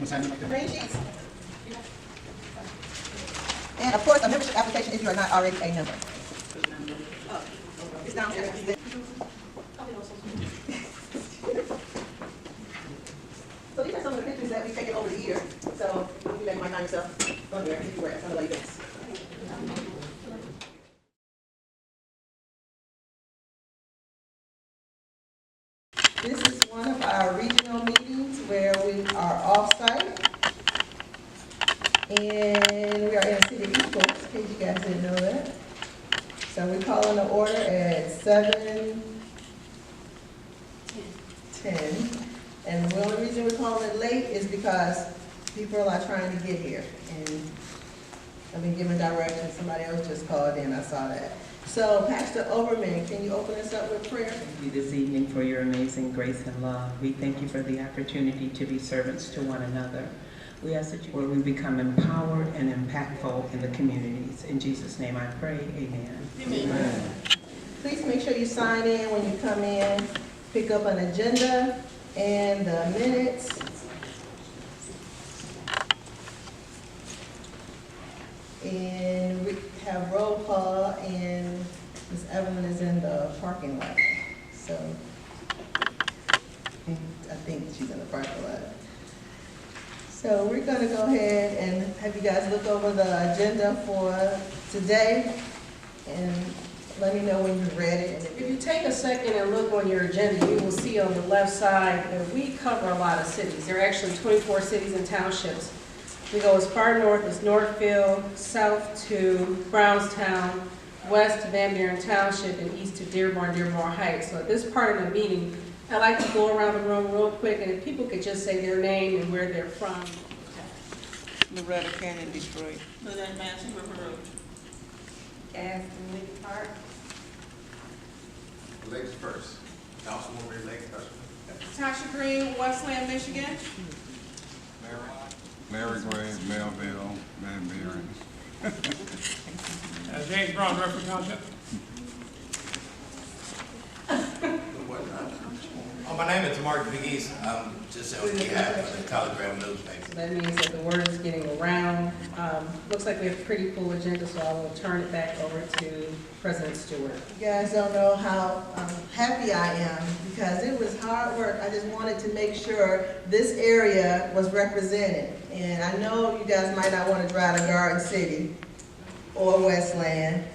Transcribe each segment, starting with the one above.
Green sheets. And of course, a membership application if you are not already a member. It's downstairs. So these are some of the pictures that we've taken over the year. So you might find yourself on there if you were at some of the events. This is one of our regional meetings where we are off-site. And we are in the city of East Coast, in case you guys didn't know that. So we're calling the order at 7:10. And the only reason we're calling it late is because people are trying to get here. And I've been given directions. Somebody else just called in, I saw that. So Pastor Overman, can you open us up with prayer? Thank you this evening for your amazing grace and love. We thank you for the opportunity to be servants to one another. We ask that we become empowered and impactful in the communities. In Jesus' name I pray, amen. Amen. Please make sure you sign in when you come in, pick up an agenda and the minutes. And we have roll call, and Ms. Evelyn is in the parking lot. So I think she's in the parking lot. So we're going to go ahead and have you guys look over the agenda for today and let me know when you're ready. If you take a second and look on your agenda, you will see on the left side that we cover a lot of cities. There are actually 24 cities and townships. We go as far north as Northfield, south to Brownstown, west to Van Buren Township, and east to Dearborn Heights. So at this part of the meeting, I like to go around the room real quick, and if people could just say their name and where they're from. Loretta Canyon, Detroit. Lynette Manson, River Road. Aston Lee Park. Lakes first. Councilwoman Lakes first. Tasha Green, Westland, Michigan. Mary Gray, Melville, Van Buren. James Brown, Redford Township. My name is Mark Biggies. I'm just on behalf of the Telegram newspaper. So that means that the word is getting around. Looks like we have a pretty full agenda, so I will turn it back over to President Stewart. You guys don't know how happy I am because it was hard work. I just wanted to make sure this area was represented. And I know you guys might not want to drive to Garden City or Westland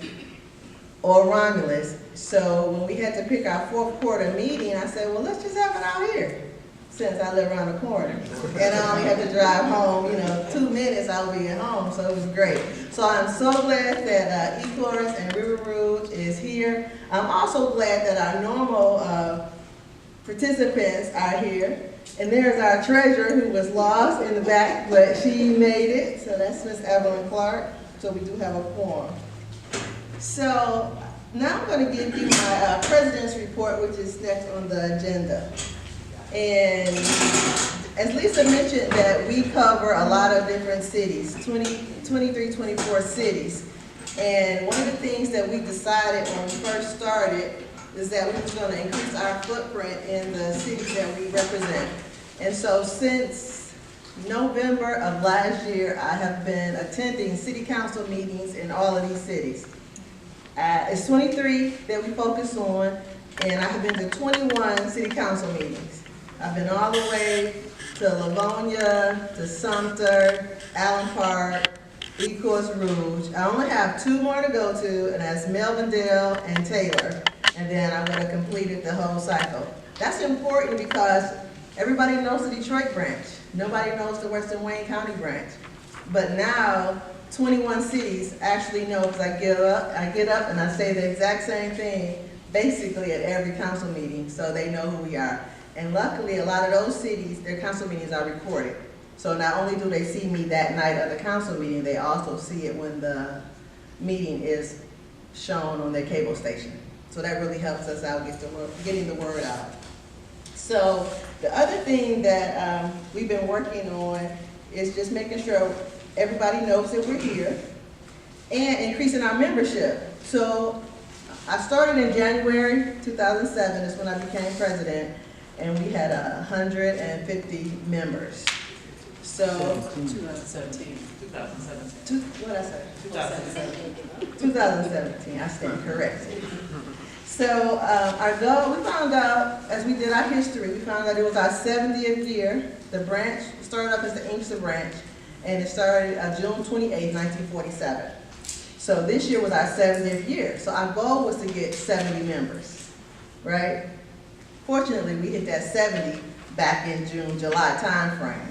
or Romulus. So when we had to pick our fourth quarter meeting, I said, well, let's just have it out here since I live around the corner. And I only have to drive home, 2 minutes, I'll be at home, so it was great. So I'm so glad that Ecorse and River Rouge is here. I'm also glad that our normal participants are here. And there's our treasurer who was lost in the back, but she made it. So that's Miss Evelyn Clark. So we do have a quorum. So now I'm going to give you my president's report, which is next on the agenda. And as Lisa mentioned, that we cover a lot of different cities, 23, 24 cities. And one of the things that we decided when we first started is that we were going to increase our footprint in the cities that we represent. And so since November of last year, I have been attending city council meetings in all of these cities. It's 23 that we focus on, and I have been to 21 city council meetings. I've been all the way to Livonia, to Sumter, Allen Park, Ecorse Rouge. I only have 2 more to go to, and that's Melvindale and Taylor. And then I'm going to complete the whole cycle. That's important because everybody knows the Detroit branch. Nobody knows the Western Wayne County branch. But now, 21 cities actually know, because I get up and I say the exact same thing basically at every council meeting, so they know who we are. And luckily, a lot of those cities, their council meetings are recorded. So not only do they see me that night of the council meeting, they also see it when the meeting is shown on their cable station. So that really helps us out getting the word out. So the other thing that we've been working on is just making sure everybody knows that we're here and increasing our membership. So I started in January 2007 is when I became president, and we had 150 members. So, 2017. what I say? 2017, I stand corrected. So our goal, we found out, as we did our history, we found out it was our 70th year. The branch started up as the Inkster branch, and it started June 28, 1947. So this year was our 70th year. So our goal was to get 70 members, right? Fortunately, we hit that 70 back in June, July timeframe.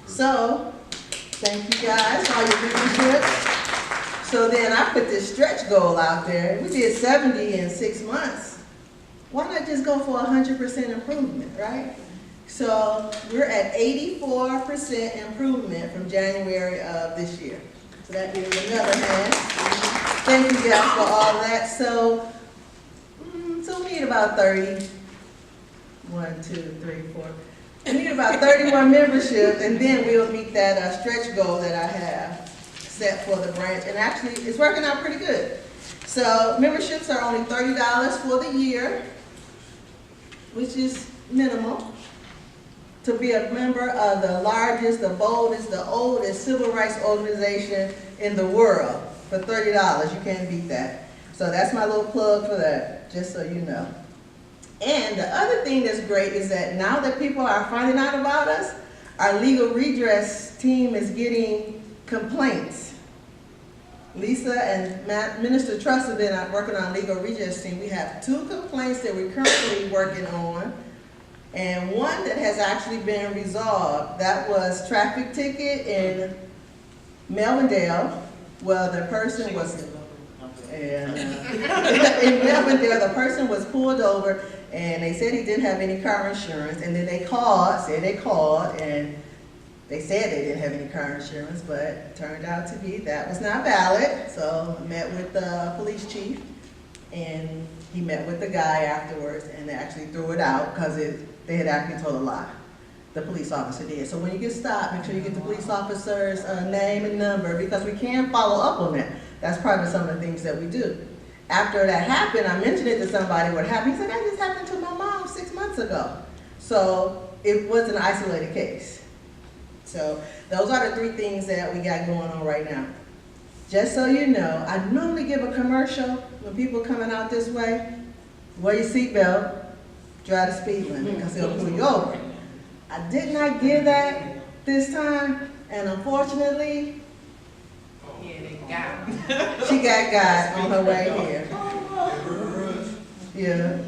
So, thank you guys for all your membership. So then I put this stretch goal out there. We did 70 in 6 months. Why not just go for 100% improvement, right? So we're at 84% improvement from January of this year. So that gives another hand. Thank you guys for all that. So we need about 30. 1, 2, 3, 4. We need about 31 membership, and then we'll meet that stretch goal that I have set for the branch. And actually, it's working out pretty good. So memberships are only $30 for the year, which is minimal. To be a member of the largest, the boldest, the oldest civil rights organization in the world for $30. You can't beat that. So that's my little plug for that, just so you know. And the other thing that's great is that now that people are finding out about us, our legal redress team is getting complaints. Lisa and Minister Truss have been working on legal redress team. We have 2 complaints that we're currently working on, and one that has actually been resolved. That was traffic ticket in Melvindale. Well, the person was, in Melvindale, the person was pulled over, and they said he didn't have any car insurance, and then they called, and they said they didn't have any car insurance, but it turned out to be that was not valid. So I met with the police chief, and he met with the guy afterwards, and they actually threw it out because they had actually told a lie. The police officer did. So when you get stopped, make sure you get the police officer's name and number, because we can follow up on that. That's part of some of the things that we do. After that happened, I mentioned it to somebody what happened. He said, that just happened to my mom 6 months ago. So it was an isolated case. So those are the 3 things that we got going on right now. Just so you know, I normally give a commercial when people coming out this way. Wear your seatbelt, drive the speed limit, because they'll pull you over. I did not give that this time, and unfortunately, she got on her way here. Yeah.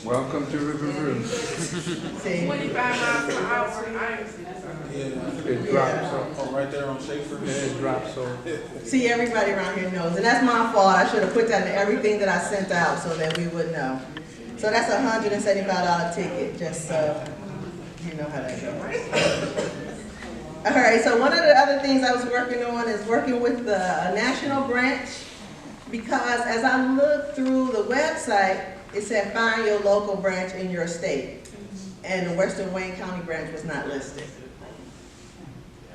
Welcome to River Rouge. See? 25 miles per hour. It drops off. Oh, right there on Schaefer? Yeah, it drops off. See, everybody around here knows, and that's my fault. I should have put that in everything that I sent out so that we would know. So that's a $175 ticket, just so you know how that goes. All right, so one of the other things I was working on is working with the national branch, because as I looked through the website, it said find your local branch in your state, and the Western Wayne County branch was not listed.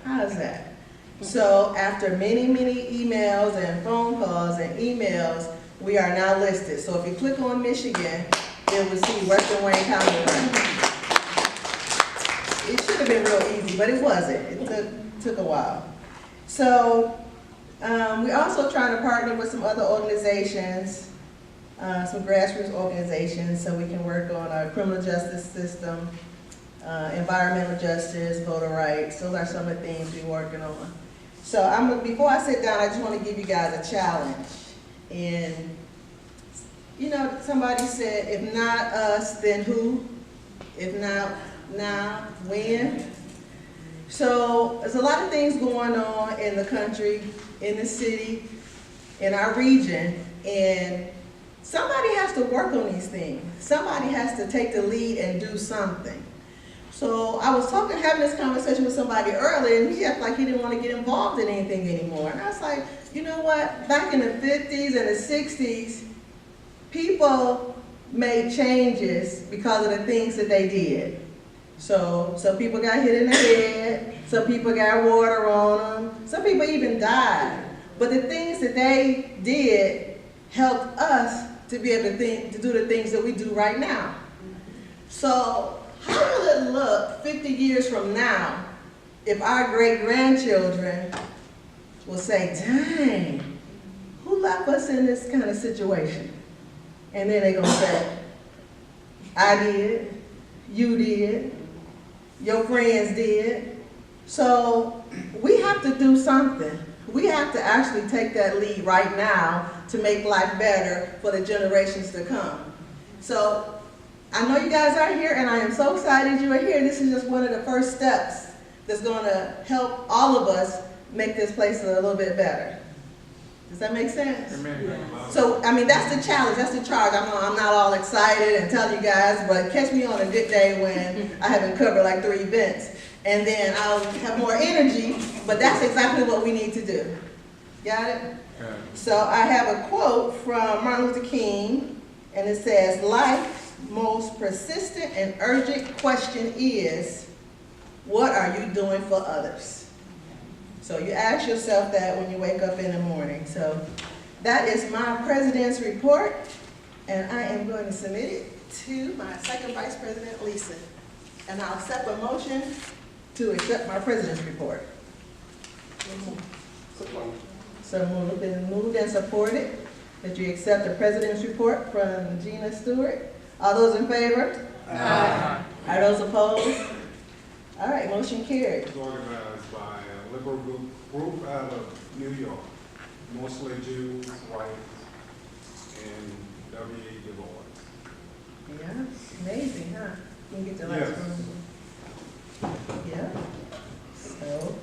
How is that? So after many, many emails and phone calls and emails, we are now listed. So if you click on Michigan, it will see Western Wayne County branch. It should have been real easy, but it wasn't. It took a while. So we're also trying to partner with some other organizations, some grassroots organizations, so we can work on our criminal justice system, environmental justice, voter rights. Those are some of the things we're working on. So before I sit down, I just want to give you guys a challenge. And you know, somebody said, if not us, then who? If not now, when? So there's a lot of things going on in the country, in the city, in our region, and somebody has to work on these things. Somebody has to take the lead and do something. So I was having this conversation with somebody earlier, and he acted like he didn't want to get involved in anything anymore. And I was like, you know what? Back in the 50s and the 60s, people made changes because of the things that they did. So some people got hit in the head, some people got water on them, some people even died. But the things that they did helped us to be able to do the things that we do right now. So how will it look 50 years from now if our great-grandchildren will say, dang, who left us in this kind of situation? And then they're gonna say, I did, you did, your friends did. So we have to do something. We have to actually take that lead right now to make life better for the generations to come. So I know you guys are here, and I am so excited you are here. This is just one of the first steps that's going to help all of us make this place a little bit better. Does that make sense? Amen. So, I mean, that's the challenge, that's the charge. I'm not all excited and telling you guys, but catch me on a good day when I haven't covered like 3 events. And then I'll have more energy, but that's exactly what we need to do. Got it? Okay. So I have a quote from Martin Luther King, and it says, life's most persistent and urgent question is, what are you doing for others? So you ask yourself that when you wake up in the morning. So that is my president's report, and I am going to submit it to my second vice president, Lisa. And I'll accept a motion to accept my president's report. So moved and supported that you accept the president's report from Gina Stewart. All those in favor? Aye. Are those opposed? All right, motion carried. It's organized by a liberal group out of New York, mostly Jews, whites, and W.E. Du Bois. Yeah, amazing, huh? You can get the last Yes. one. Yeah. So,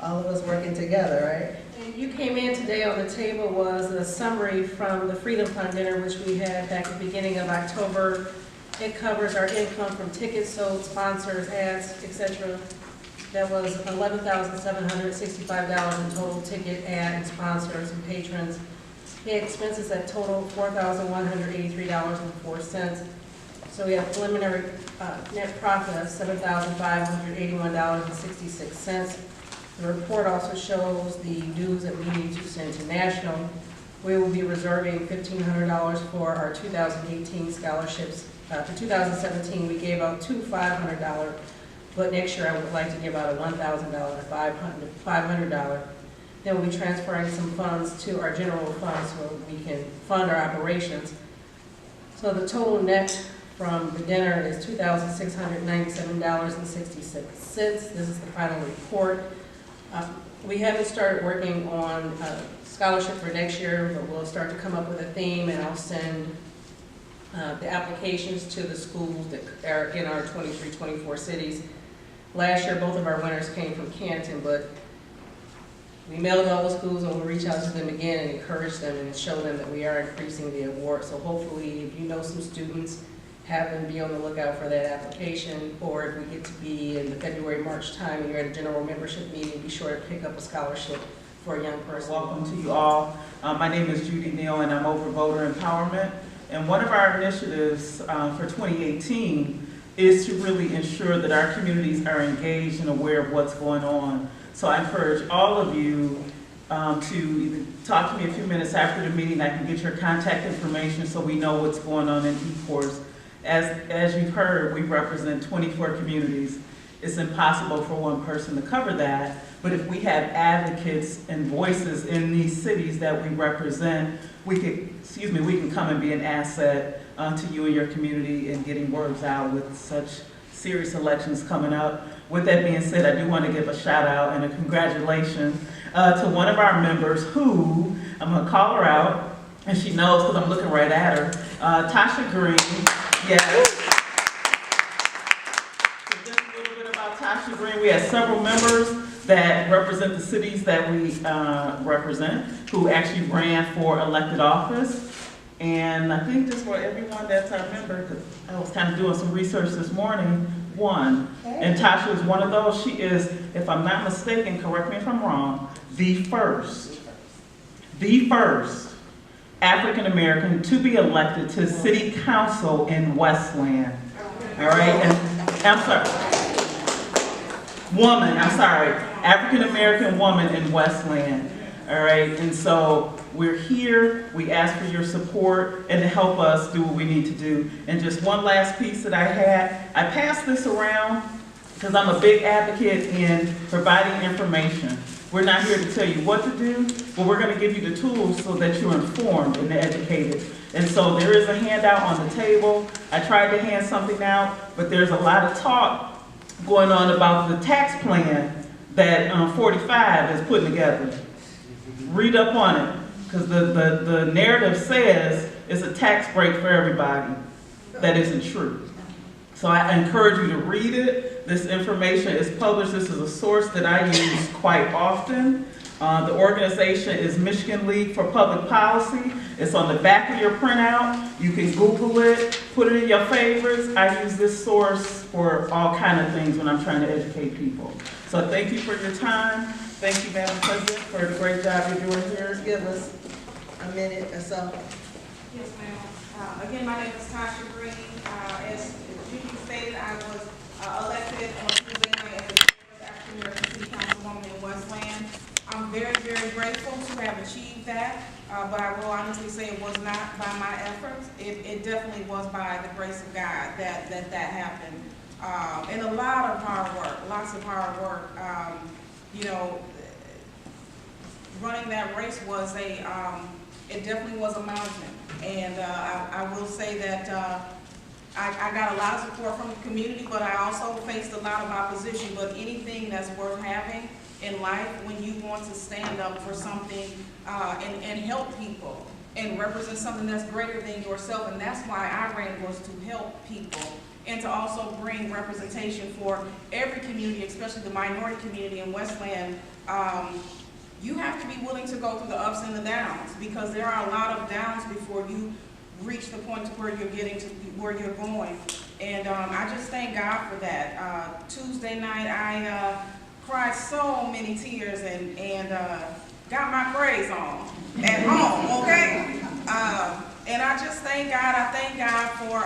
all of us working together, right? And you came in today, on the table was a summary from the Freedom Fund dinner, which we had back at the beginning of October. It covers our income from tickets sold, sponsors, ads, etc. That was $11,765 in total ticket, ad, and sponsors and patrons. We had expenses that total $4,183.04. So we have preliminary net profit of $7,581.66. The report also shows the dues that we need to send to national. We will be reserving $1,500 for our 2018 scholarships. For 2017, we gave out 2 $500, but next year I would like to give out a $1,000, $500. Then we'll be transferring some funds to our general fund so we can fund our operations. So the total net from the dinner is $2,697.66. This is the final report. We haven't started working on a scholarship for next year, but we'll start to come up with a theme, and I'll send the applications to the schools that are in our 23, 24 cities. Last year, both of our winners came from Canton, but we mailed all the schools, and we'll reach out to them again and encourage them and show them that we are increasing the award. So hopefully, if you know some students, have them be on the lookout for that application, or if we get to be in the February, March time and you're at a general membership meeting, be sure to pick up a scholarship for a young person. Welcome to you all. My name is Judy Neal, and I'm over voter empowerment. And one of our initiatives for 2018 is to really ensure that our communities are engaged and aware of what's going on. So I encourage all of you to either talk to me a few minutes after the meeting. I can get your contact information so we know what's going on in eCourse. As you've heard, we represent 24 communities. It's impossible for one person to cover that, but if we have advocates and voices in these cities that we represent, we can come and be an asset to you and your community in getting words out with such serious elections coming up. With that being said, I do want to give a shout out and a congratulations to one of our members who, I'm going to call her out, and she knows because I'm looking right at her, Tasha Green. Yes. So just a little bit about Tasha Green. We have several members that represent the cities that we represent who actually ran for elected office. And I think just for everyone that's our member, because I was kind of doing some research this morning, won. And Tasha is one of those. She is, if I'm not mistaken, correct me if I'm wrong, the first African American to be elected to city council in Westland. All right, and I'm sorry, African American woman in Westland. All right, and so we're here. We ask for your support and to help us do what we need to do. And just one last piece that I had, I passed this around. because I'm a big advocate in providing information. We're not here to tell you what to do, but we're gonna give you the tools so that you're informed and educated. And so there is a handout on the table. I tried to hand something out, but there's a lot of talk going on about the tax plan that 45 is putting together. Read up on it, because the narrative says it's a tax break for everybody. That isn't true. So I encourage you to read it. This information is published. This is a source that I use quite often. The organization is Michigan League for Public Policy. It's on the back of your printout. You can Google it, put it in your favorites. I use this source for all kinds of things when I'm trying to educate people. So thank you for your time. Thank you, Madam President, for the great job you're doing here. Just give us a minute or so. Yes, ma'am. Again, my name is Tasha Green. As Judy stated, I was elected on Tuesday night as the African American City Councilwoman in Westland. I'm very, very grateful to have achieved that, but I will honestly say it was not by my efforts. It definitely was by the grace of God that happened. And a lot of hard work, lots of hard work. You know, running that race was it definitely was a mountain. And I will say that I got a lot of support from the community, but I also faced a lot of opposition. But anything that's worth having in life, when you want to stand up for something and help people and represent something that's greater than yourself, and that's why I ran, was to help people and to also bring representation for every community, especially the minority community in Westland. You have to be willing to go through the ups and the downs, because there are a lot of downs before you reach the point to where you're getting to where you're going. And I just thank God for that. Tuesday night, I cried so many tears and got my praise on at home, okay? And I just thank God. I thank God for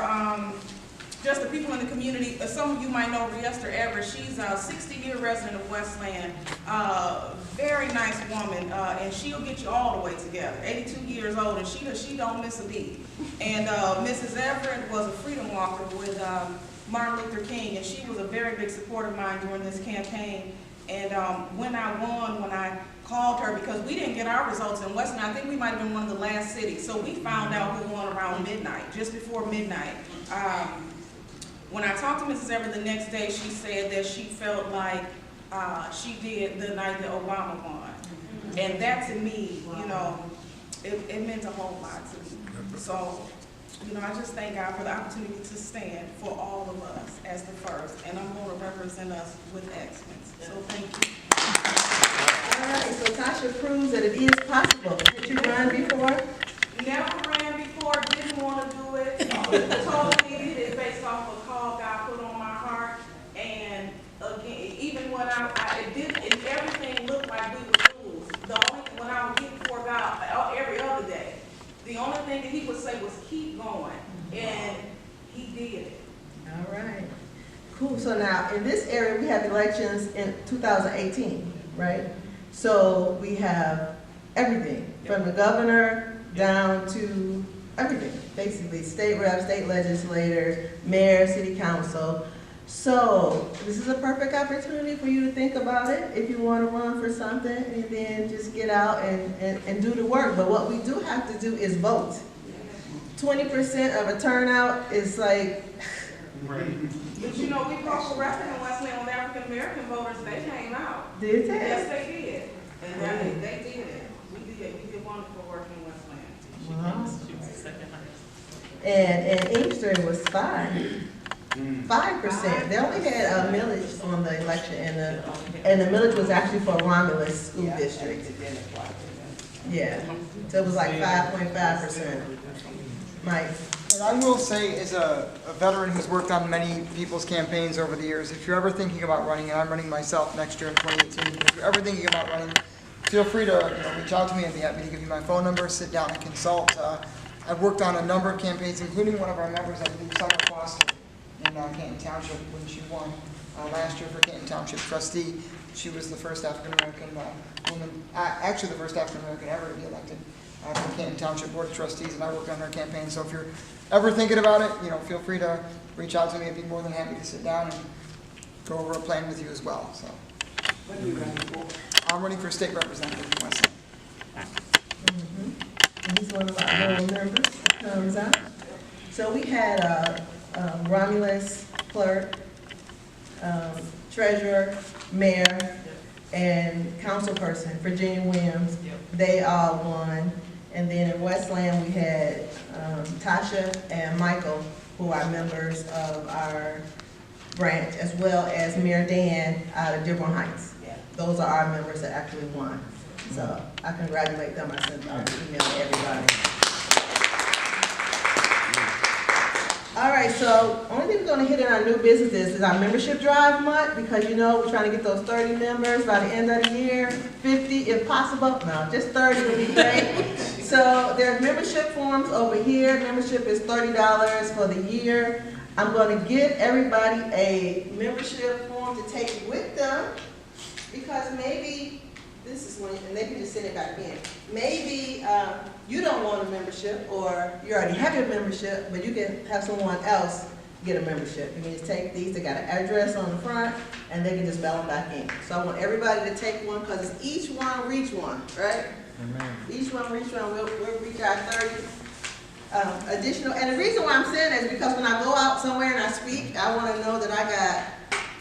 just the people in the community. Some of you might know Riester Everett. She's a 60-year resident of Westland. Very nice woman, and she'll get you all the way together. 82 years old, and she don't miss a beat. And Mrs. Everett was a freedom walker with Martin Luther King, and she was a very big supporter of mine during this campaign. And when I won, when I called her, because we didn't get our results in Westland, I think we might have been one of the last cities, so we found out who won around midnight, just before midnight. When I talked to Mrs. Everett the next day, she said that she felt like she did the night that Obama won. And that to me, you know, it meant a whole lot to me. So, you know, I just thank God for the opportunity to stand for all of us as the first. And I'm going to represent us with excellence. So thank you. All right, so Tasha proves that it is possible. Did you run before? Never ran before, didn't want to do it. Totally did it based off a call God put on my heart. And again, even when it did, everything looked like we were fools. When I would get before God every other day, the only thing that he would say was keep going. And he did it. All right. Cool. So now in this area, we have elections in 2018, right? So we have everything from the governor down to everything, basically state reps, state legislators, mayor, city council. So this is a perfect opportunity for you to think about it if you want to run for something, and then just get out and do the work. But what we do have to do is vote. 20% of a turnout is like... But you know, we broke a record in Westland with African American voters. They came out. Did they? Yes, they did. And they did it. We did wonderful work in Westland. Wow. And Inkster was 5%. They only had a millage on the election, and the millage was actually for Romulus School District. Yeah, so it was like 5.5%. Mike? And I will say, as a veteran who's worked on many people's campaigns over the years, if you're ever thinking about running, and I'm running myself next year in 2018, if you're ever thinking about running, feel free to reach out to me. I'd be happy to give you my phone number, sit down and consult. I've worked on a number of campaigns, including one of our members, I believe, Summer Foster, in Canton Township when she won last year for Canton Township trustee. She was the first African-American woman, actually the first African-American ever to be elected from Canton Township Board of Trustees, and I worked on her campaign. So if you're ever thinking about it, feel free to reach out to me. I'd be more than happy to sit down and go over a plan with you as well, so. What are you running for? I'm running for state representative in Westland. And he's one of our loyal members that comes out. So we had Romulus, clerk, treasurer, mayor, and councilperson, Virginia Williams. They all won. And then in Westland, we had Tasha and Michael, who are members of our branch, as well as Mayor Dan out of Dearborn Heights. Those are our members that actually won. So I congratulate them. I sent out an email to everybody. All right, so only thing we're gonna hit in our new businesses is our membership drive month, because you know, we're trying to get those 30 members by the end of the year, 50 if possible. No, just 30 would be great. So there's membership forms over here. Membership is $30 for the year. I'm gonna give everybody a membership form to take with them, because maybe this is when, and they can just send it back in. Maybe you don't want a membership, or you already have your membership, but you can have someone else get a membership. You can just take these, they got an address on the front, and they can just mail them back in. So I want everybody to take one, because it's each one reach one, right? Amen. Each one reach one, we'll reach our 30 additional. And the reason why I'm saying that is because when I go out somewhere and I speak, I want to know that I got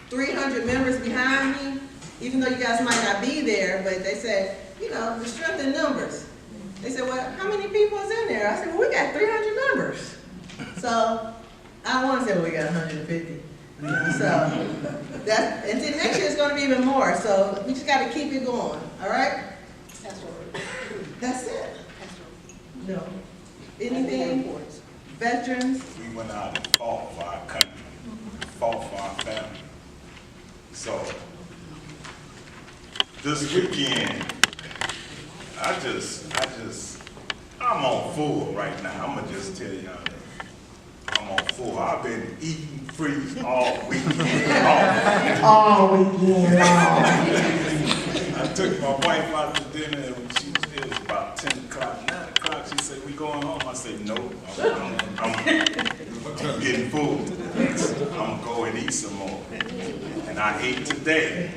300 members behind me. Even though you guys might not be there, but they said, you know, the strength in numbers. They said, well, how many people is in there? I said, well, we got 300 members. So I want to say, well, we got 150. So that's, and then next year it's going to be even more. So we just got to keep it going. All right? That's it. No. Anything? Veterans? We went out and fought for our country, fought for our family. So this weekend, I'm on full right now. I'm gonna just tell y'all that I'm on full. I've been eating free all weekend. All weekend long. I took my wife out to dinner, and it was about 10 o'clock, 9 o'clock. She said, "We going home?" I said, "No, I'm getting full. I'm going to eat some more." And I ate today.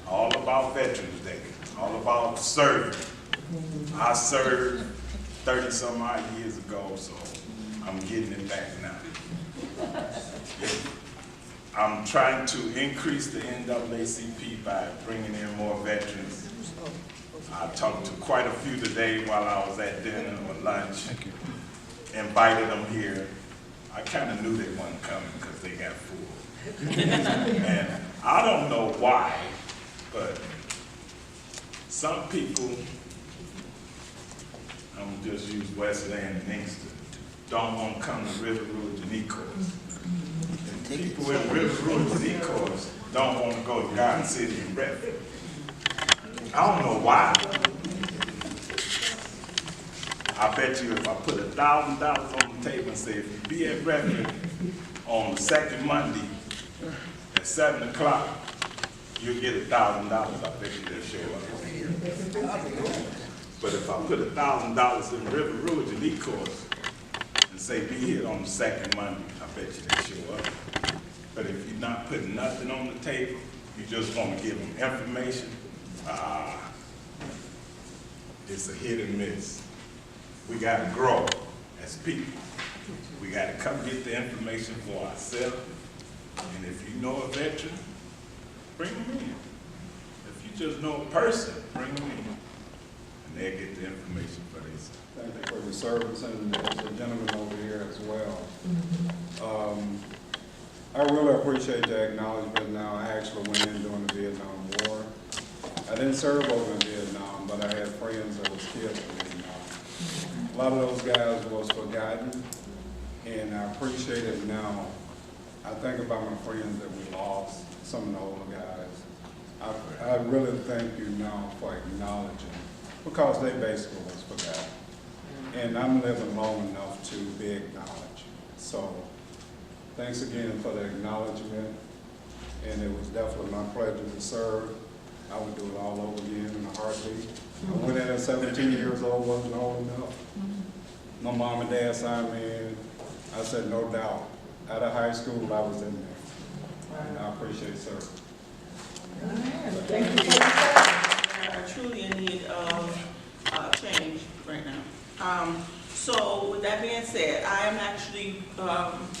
All about Veterans Day, all about serving. I served 30-some odd years ago, so I'm getting it back now. I'm trying to increase the NAACP by bringing in more veterans. I talked to quite a few today while I was at dinner or lunch. Invited them here. I kind of knew they weren't coming because they got full. And I don't know why, but some people, I'm gonna just use Westland and Inkster, don't want to come to River Rouge and Ecorse. And people in River Rouge and Ecorse don't want to go to Garden City and Redford. I don't know why. I bet you if I put $1,000 on the table and say, if you be at Redford on the second Monday at 7 o'clock, you'll get $1,000. I bet you they'll show up. But if I put $1,000 in River Rouge and Ecorse and say, be here on the second Monday, I bet you they'll show up. But if you're not putting nothing on the table, you just want to give them information, it's a hit and miss. We got to grow as people. We got to come get the information for ourselves. And if you know a veteran, bring them in. If you just know a person, bring them in. And they'll get the information for themselves. Thank you for your service, and there's a gentleman over here as well. I really appreciate the acknowledgement now. I actually went in during the Vietnam War. I didn't serve over in Vietnam, but I had friends that was killed in Vietnam. A lot of those guys was forgotten, and I appreciate it now. I think about my friends that we lost, some of the older guys. I really thank you now for acknowledging, because they basically was forgotten. And I'm living long enough to be acknowledged. So thanks again for the acknowledgement. And it was definitely my pleasure to serve. I would do it all over again in a heartbeat. I went in at 17 years old, wasn't old enough. My mom and dad signed me in. I said, no doubt. Out of high school, I was in there. And I appreciate serving. Thank you for your service. Are truly in need of change right now. So with that being said, I am actually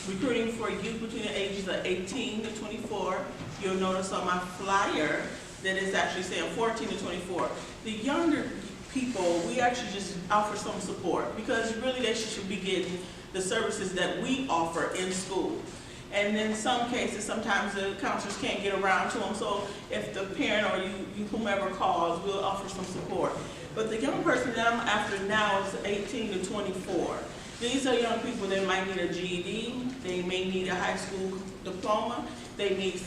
recruiting for youth between the ages of 18 to 24. You'll notice on my flyer that it's actually saying 14 to 24. The younger people, we actually just offer some support because really they should be getting the services that we offer in school. And in some cases, sometimes the counselors can't get around to them, so if the parent or you whomever calls, we'll offer some support. But the young person that I'm after now is 18 to 24. These are young people that might need a GED, they may need a high school diploma, they need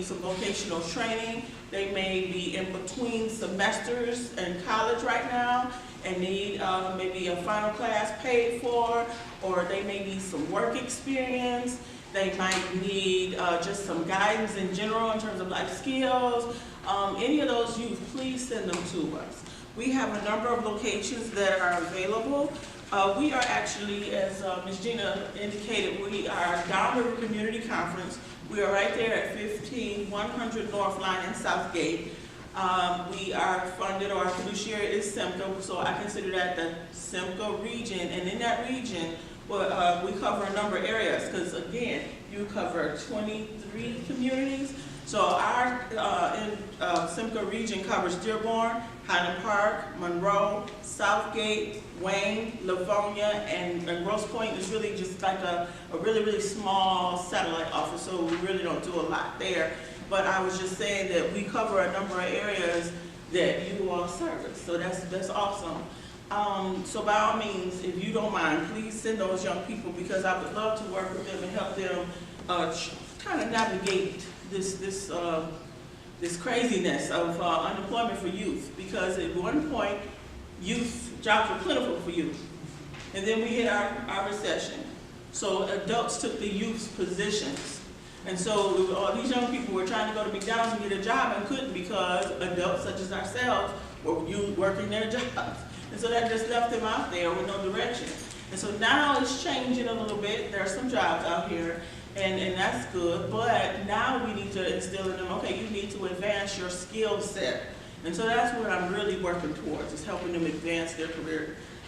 some vocational training, they may be in between semesters in college right now and need maybe a final class paid for, or they may need some work experience. They might need just some guidance in general in terms of life skills. Any of those youth, please send them to us. We have a number of locations that are available. We are actually, as Ms. Gina indicated, we are Downriver Community Conference. We are right there at 15100 North Line in Southgate. We are funded, or our fiduciary is SEMCA, so I consider that the SEMCA region, and in that region, well, we cover a number of areas because, again, you cover 23 communities. So our Simcoe region covers Dearborn, Highland Park, Monroe, Southgate, Wayne, Livonia, and Grosse Pointe is really just like a really, really small satellite office, so we really don't do a lot there. But I was just saying that we cover a number of areas that you all service, so that's awesome. So by all means, if you don't mind, please send those young people because I would love to work with them and help them kind of navigate this craziness of unemployment for youth. Because at one point, youth jobs were plentiful for youth, and then we hit our recession. So adults took the youth's positions, and so all these young people were trying to go to McDonald's and get a job and couldn't because adults such as ourselves were working their jobs. And so that just left them out there with no direction. And so now it's changing a little bit. There are some jobs out here, and that's good. But now we need to instill in them, okay, you need to advance your skill set. And so that's what I'm really working towards, is helping them advance their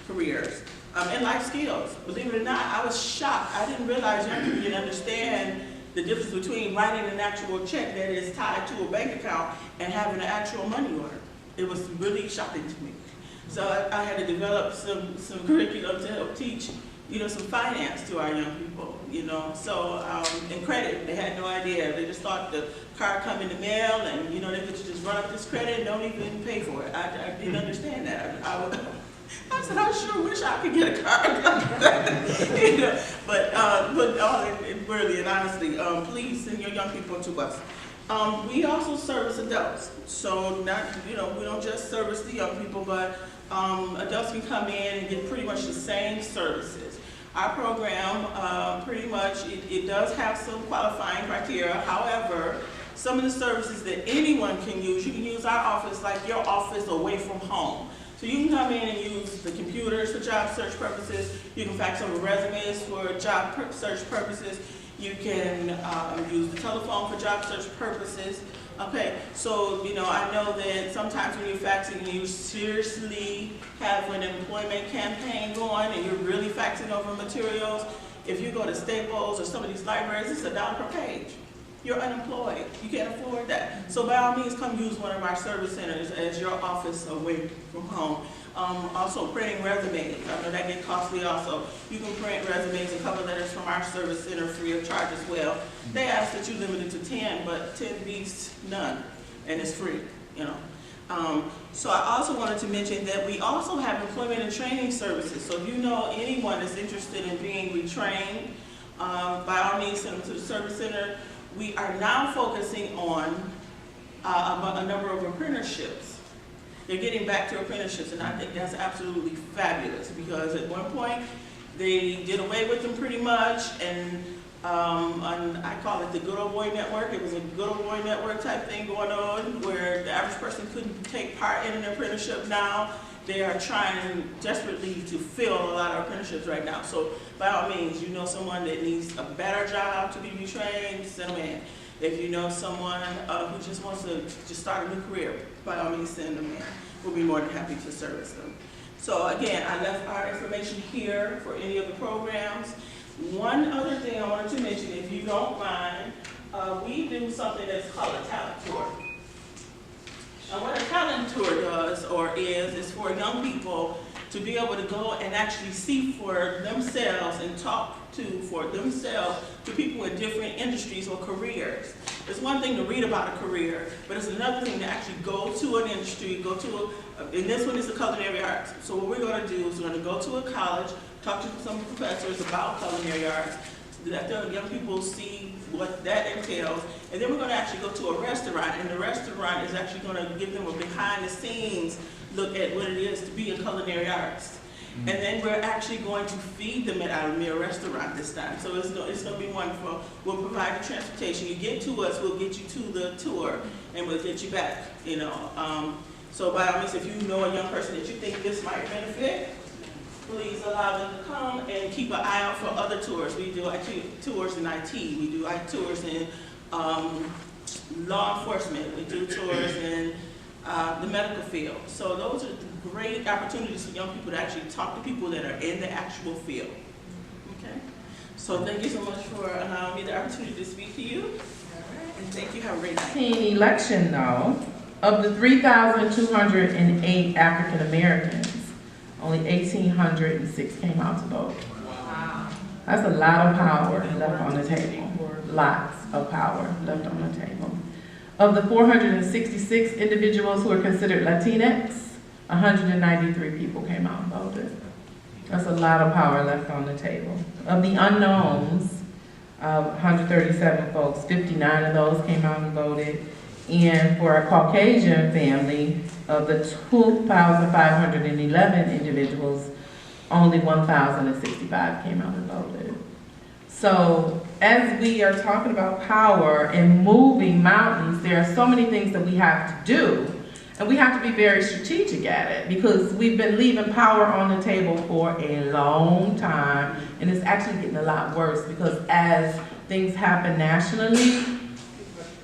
careers. And life skills. Believe it or not, I was shocked. I didn't realize young people didn't understand the difference between writing an actual check that is tied to a bank account and having an actual money order. It was really shocking to me. So I had to develop some curriculum to help teach, some finance to our young people, So, and credit, they had no idea. They just thought the card come in the mail and, they could just run up this credit and don't even pay for it. I didn't understand that. I said, I sure wish I could get a card. But all really and honestly, please send your young people to us. We also service adults, so not, we don't just service the young people, but adults can come in and get pretty much the same services. Our program, pretty much, it does have some qualifying criteria. However, some of the services that anyone can use, you can use our office like your office away from home. So you can come in and use the computers for job search purposes. You can fax over resumes for job search purposes. You can use the telephone for job search purposes. Okay, so I know that sometimes when you're faxing, you seriously have an employment campaign going and you're really faxing over materials. If you go to Staples or some of these libraries, it's $1 per page. You're unemployed. You can't afford that. So by all means, come use one of our service centers as your office away from home. Also printing resumes. I know that gets costly also. You can print resumes and cover letters from our service center free of charge as well. They ask that you limit it to 10, but 10 beats none, and it's free, So I also wanted to mention that we also have employment and training services. So if you know anyone that's interested in being retrained, by all means send them to the service center. We are now focusing on a number of apprenticeships. They're getting back to apprenticeships, and I think that's absolutely fabulous because at one point they did away with them pretty much, and I call it the good old boy network. It was a good old boy network type thing going on where the average person couldn't take part in an apprenticeship. Now they are trying desperately to fill a lot of apprenticeships right now. So by all means, someone that needs a better job to be retrained, send them in. If you know someone who just wants to just start a new career, by all means send them in. We'll be more than happy to service them. So again, I left our information here for any of the programs. One other thing I wanted to mention, if you don't mind, we do something that's called a talent tour. And what a talent tour does or is for young people to be able to go and actually see for themselves and talk to for themselves to people in different industries or careers. It's one thing to read about a career, but it's another thing to actually go to an industry, go to and this one is the culinary arts. So what we're going to do is we're going to go to a college, talk to some professors about culinary arts, let the young people see what that entails, and then we're going to actually go to a restaurant, and the restaurant is actually going to give them a behind the scenes look at what it is to be in culinary arts. And then we're actually going to feed them at our meal restaurant this time. So it's going to be wonderful. We'll provide the transportation. You get to us, we'll get you to the tour, and we'll get you back, you know. So by all means, if you know a young person that you think this might benefit, please allow them to come and keep an eye out for other tours. We do tours in IT. We do tours in law enforcement. We do tours in the medical field. So those are great opportunities for young people to actually talk to people that are in the actual field. Okay? So thank you so much for allowing me the opportunity to speak to you. And thank you. Have a great night. Election, though, of the 3,208 African Americans, only 1,806 came out to vote. Wow. That's a lot of power left on the table. Lots of power left on the table. Of the 466 individuals who are considered Latinx, 193 people came out and voted. That's a lot of power left on the table. Of the unknowns, 137 folks, 59 of those came out and voted. And for a Caucasian family, of the 2,511 individuals, only 1,065 came out and voted. So as we are talking about power and moving mountains, there are so many things that we have to do, and we have to be very strategic at it, because we've been leaving power on the table for a long time, and it's actually getting a lot worse, because as things happen nationally,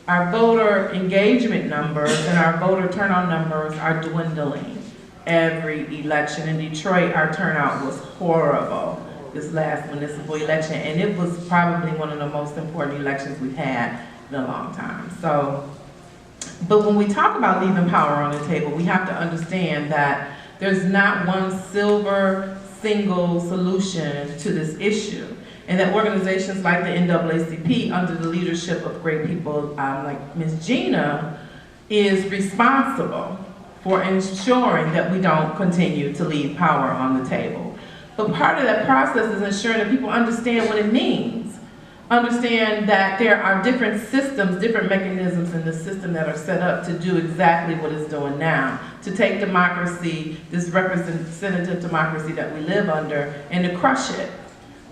our voter engagement numbers and our voter turnout numbers are dwindling every election. In Detroit, our turnout was horrible this last municipal election, and it was probably one of the most important elections we've had in a long time. So, but when we talk about leaving power on the table, we have to understand that there's not one silver, single solution to this issue. And that organizations like the NAACP, under the leadership of great people like Ms. Gina, is responsible for ensuring that we don't continue to leave power on the table. But part of that process is ensuring that people understand what it means. Understand that there are different systems, different mechanisms in the system that are set up to do exactly what it's doing now. To take democracy, this representative democracy that we live under, and to crush it.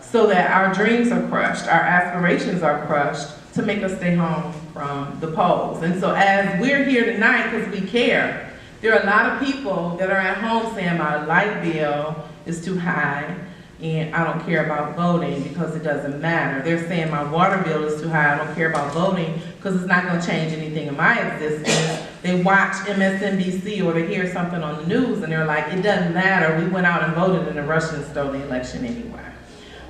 So that our dreams are crushed, our aspirations are crushed, to make us stay home from the polls. And so as we're here tonight, because we care, there are a lot of people that are at home saying my light bill is too high and I don't care about voting because it doesn't matter. They're saying my water bill is too high, I don't care about voting because it's not going to change anything in my existence. They watch MSNBC or they hear something on the news and they're like, it doesn't matter, we went out and voted and the Russians stole the election anyway.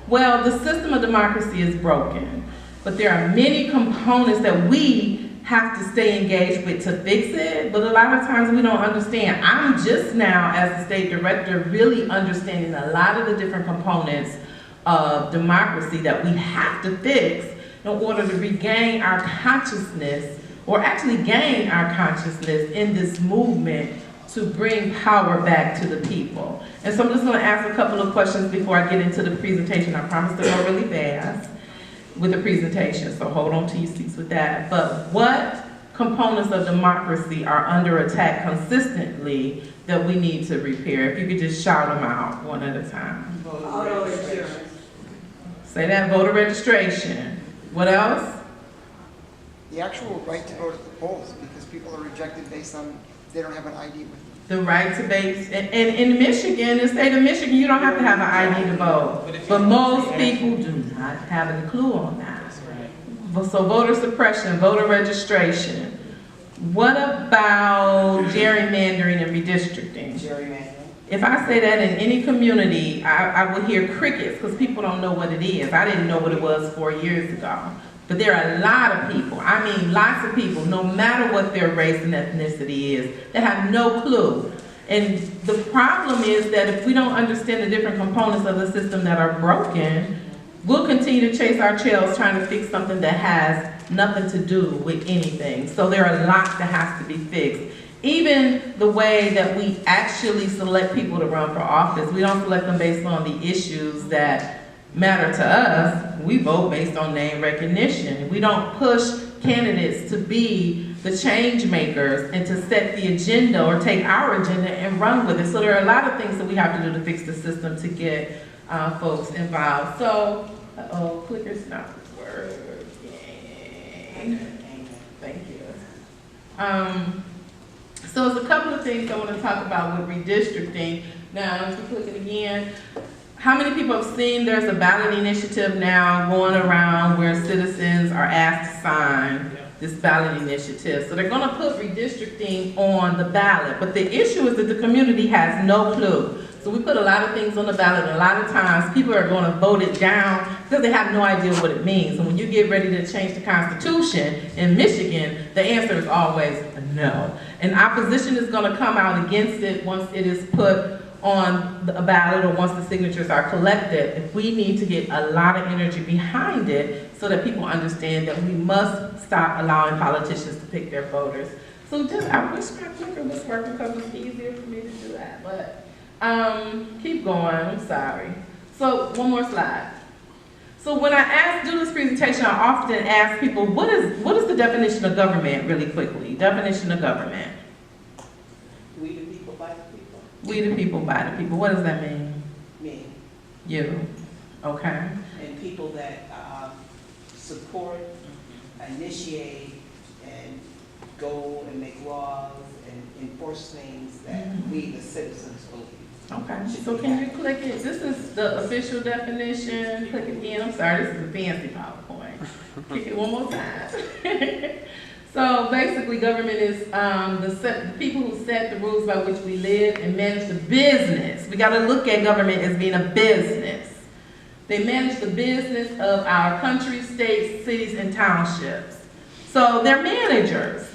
Well, the system of democracy is broken, but there are many components that we have to stay engaged with to fix it, but a lot of times we don't understand. I'm just now, as the state director, really understanding a lot of the different components of democracy that we have to fix in order to regain our consciousness, or actually gain our consciousness in this movement to bring power back to the people. And so I'm just going to ask a couple of questions before I get into the presentation. I promise to go really fast with the presentation, so hold on to your seats with that. But what components of democracy are under attack consistently that we need to repair? If you could just shout them out one at a time. Auto insurance. Say that, voter registration. What else? The actual right to vote at the polls, because people are rejected based on they don't have an ID with them. The right to vote, and in Michigan, the state of Michigan, you don't have to have an ID to vote. But most people do not have a clue on that. So voter suppression, voter registration. What about gerrymandering and redistricting? Gerrymandering. If I say that in any community, I will hear crickets because people don't know what it is. I didn't know what it was 4 years ago. But there are a lot of people, I mean lots of people, no matter what their race and ethnicity is, that have no clue. And the problem is that if we don't understand the different components of the system that are broken, we'll continue to chase our tails trying to fix something that has nothing to do with anything. So there are lots that has to be fixed. Even the way that we actually select people to run for office, we don't select them based on the issues that matter to us. We vote based on name recognition. We don't push candidates to be the change makers and to set the agenda or take our agenda and run with it. So there are a lot of things that we have to do to fix the system to get folks involved. So, clicker's not working. Thank you. So there's a couple of things I want to talk about with redistricting. Now, if you click it again, how many people have seen there's a ballot initiative now going around where citizens are asked to sign this ballot initiative? So they're going to put redistricting on the ballot, but the issue is that the community has no clue. So we put a lot of things on the ballot, and a lot of times people are going to vote it down because they have no idea what it means. And when you get ready to change the Constitution in Michigan, the answer is always no. And opposition is going to come out against it once it is put on a ballot or once the signatures are collected. If we need to get a lot of energy behind it so that people understand that we must stop allowing politicians to pick their voters. So just, I wish my clicker was working because it's easier for me to do that, but keep going, I'm sorry. So one more slide. So when I do this presentation, I often ask people, what is the definition of government, really quickly? Definition of government. We the people, by the people. We the people, by the people. What does that mean? Me. You. Okay. And people that support, initiate, and go and make laws and enforce things that we the citizens believe. Okay, so can you click it? This is the official definition. Click it again. I'm sorry, this is a fancy PowerPoint. Click it one more time. So basically, government is the people who set the rules by which we live and manage the business. We got to look at government as being a business. They manage the business of our country, states, cities, and townships. So they're managers.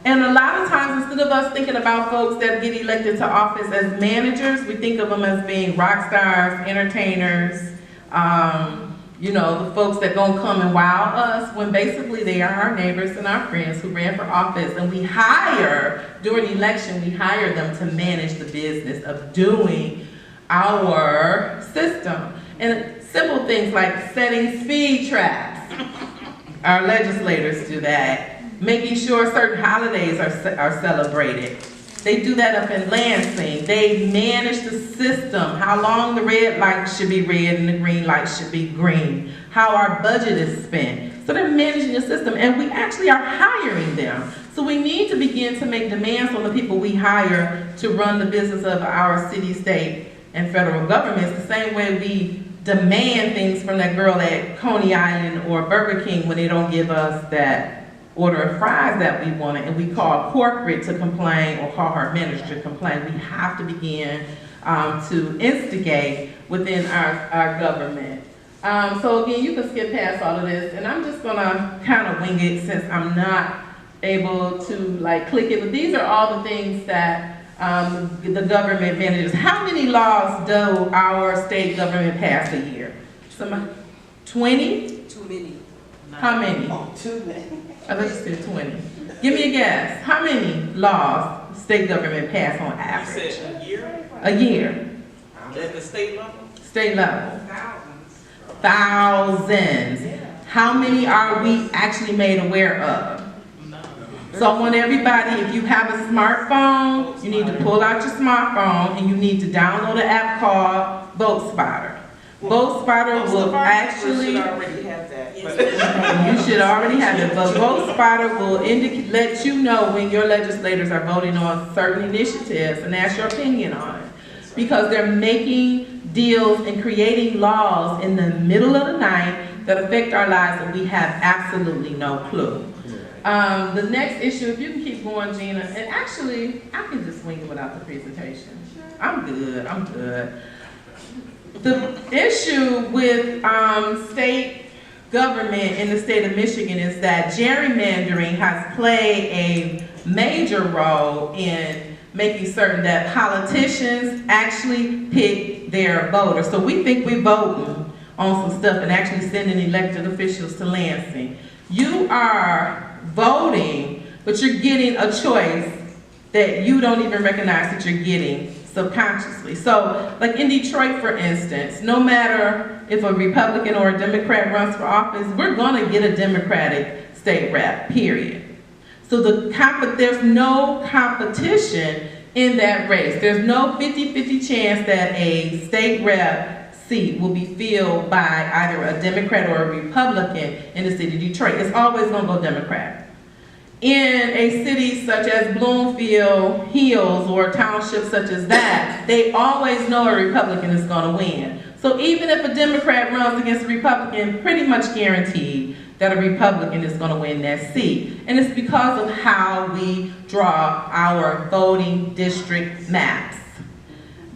And a lot of times, instead of us thinking about folks that get elected to office as managers, we think of them as being rock stars, entertainers, you know, the folks that gonna come and wow us, when basically they are our neighbors and our friends who ran for office. And we hire, during election, we hire them to manage the business of doing our system. And simple things like setting speed traps. Our legislators do that. Making sure certain holidays are celebrated. They do that up in Lansing. They manage the system, how long the red light should be red and the green light should be green, how our budget is spent. So they're managing the system, and we actually are hiring them. So we need to begin to make demands on the people we hire to run the business of our city, state, and federal governments, the same way we demand things from that girl at Coney Island or Burger King when they don't give us that order of fries that we wanted, and we call corporate to complain or call our manager to complain. We have to begin to instigate within our government. So again, you can skip past all of this, and I'm just gonna kind of wing it since I'm not able to like click it, but these are all the things that the government manages. How many laws do our state government pass a year? 20? Too many. How many? Oh, too many. Let's do 20. Give me a guess. How many laws state government pass on average? You said a year? A year. At the state level? State level. Thousands. How many are we actually made aware of? So I want everybody, if you have a smartphone, you need to pull out your smartphone and you need to download an app called Vote Spotter. Vote Spotter will actually, You should already have that. you should already have it, but Vote Spotter will let you know when your legislators are voting on certain initiatives and ask your opinion on it. Because they're making deals and creating laws in the middle of the night that affect our lives and we have absolutely no clue. The next issue, if you can keep going, Gina, and actually, I can just wing it without the presentation. I'm good. The issue with state government in the state of Michigan is that gerrymandering has played a major role in making certain that politicians actually pick their voters. So we think we're voting on some stuff and actually sending elected officials to Lansing. You are voting, but you're getting a choice that you don't even recognize that you're getting subconsciously. So, like in Detroit, for instance, no matter if a Republican or a Democrat runs for office, we're gonna get a Democratic state rep, period. So there's no competition in that race. There's no 50-50 chance that a state rep seat will be filled by either a Democrat or a Republican in the city of Detroit. It's always gonna go Democrat. In a city such as Bloomfield Hills or townships such as that, they always know a Republican is gonna win. So even if a Democrat runs against a Republican, pretty much guaranteed that a Republican is gonna win that seat. And it's because of how we draw our voting district maps.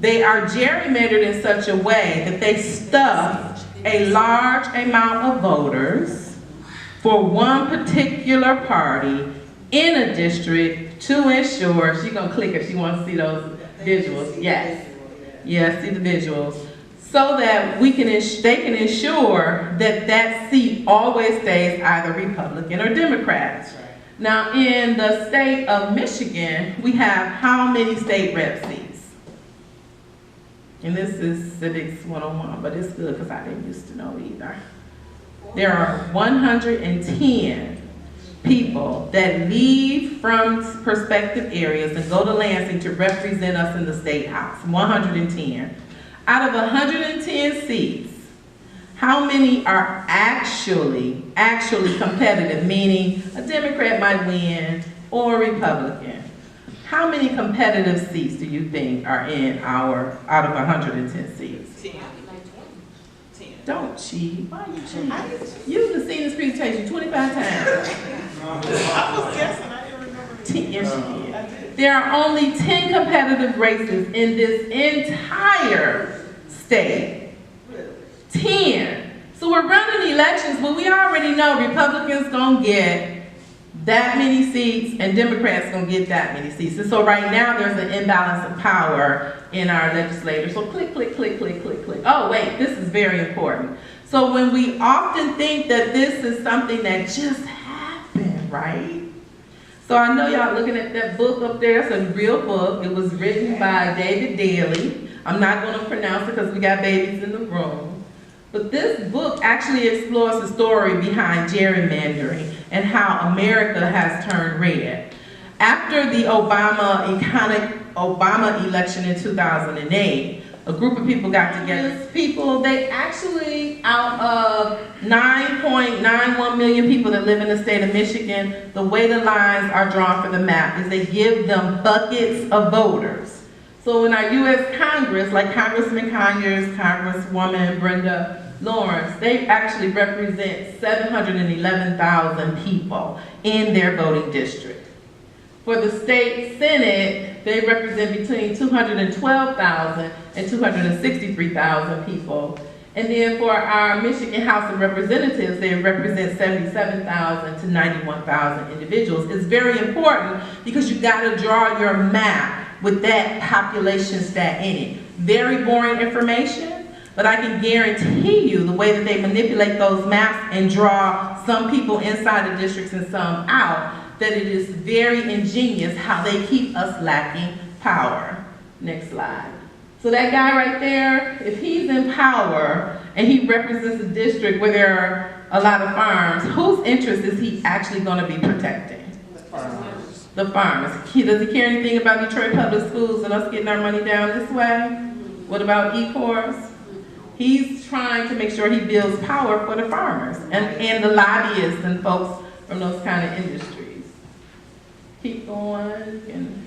They are gerrymandered in such a way that they stuff a large amount of voters for one particular party in a district to ensure, she's gonna click if she wants to see those visuals, yes. Yes, see the visuals. So that they can ensure that that seat always stays either Republican or Democrat. Now in the state of Michigan, we have how many state rep seats? And this is Civics 101, but it's good because I didn't used to know either. There are 110 people that leave from prospective areas and go to Lansing to represent us in the State House, 110. Out of 110 seats, how many are actually competitive, meaning a Democrat might win or a Republican? How many competitive seats do you think are in out of 110 seats? 10. Don't cheat. Why are you cheating? You've seen this presentation 25 times. I was guessing, I didn't remember. 10, yes, you did. There are only 10 competitive races in this entire state. 10. So we're running elections, but we already know Republicans gonna get that many seats and Democrats gonna get that many seats. And so right now there's an imbalance of power in our legislators. So click, click, click, click, click, click. Oh wait, this is very important. So when we often think that this is something that just happened, right? So I know y'all looking at that book up there. It's a real book. It was written by David Daly. I'm not gonna pronounce it because we got babies in the room. But this book actually explores the story behind gerrymandering and how America has turned red. After the Obama election in 2008, a group of people got together. They actually, out of 9.91 million people that live in the state of Michigan, the way the lines are drawn for the map is they give them buckets of voters. So in our U.S. Congress, like Congressman Conyers, Congresswoman Brenda Lawrence, they actually represent 711,000 people in their voting district. For the state Senate, they represent between 212,000 and 263,000 people. And then for our Michigan House of Representatives, they represent 77,000 to 91,000 individuals. It's very important because you gotta draw your map with that population stat in it. Very boring information, but I can guarantee you the way that they manipulate those maps and draw some people inside the districts and some out, that it is very ingenious how they keep us lacking power. Next slide. So that guy right there, if he's in power and he represents a district where there are a lot of farms, whose interest is he actually going to be protecting? The farmers. Does he care anything about Detroit Public Schools and us getting our money down this way? What about E-Corps? He's trying to make sure he builds power for the farmers and the lobbyists and folks from those kind of industries. Keep going, and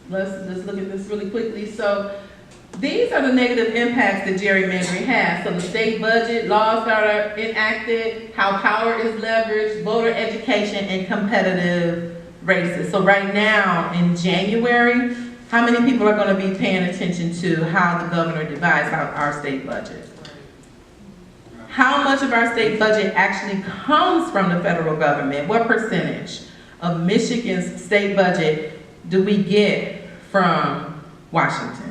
let's just look at this really quickly. So these are the negative impacts that gerrymandering has. So the state budget, laws that are enacted, how power is leveraged, voter education, and competitive races. So right now, in January, how many people are going to be paying attention to how the governor divides out our state budget? How much of our state budget actually comes from the federal government? What percentage of Michigan's state budget do we get from Washington?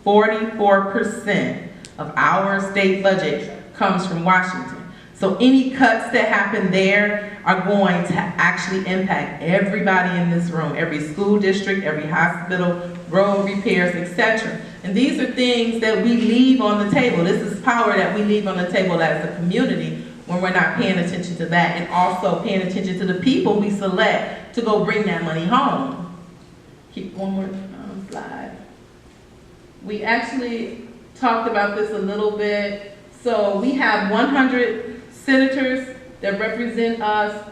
44% of our state budget comes from Washington. So any cuts that happen there are going to actually impact everybody in this room, every school district, every hospital, road repairs, etc. And these are things that we leave on the table. This is power that we leave on the table as a community when we're not paying attention to that, and also paying attention to the people we select to go bring that money home. Keep one more slide. We actually talked about this a little bit. So we have 100 senators that represent us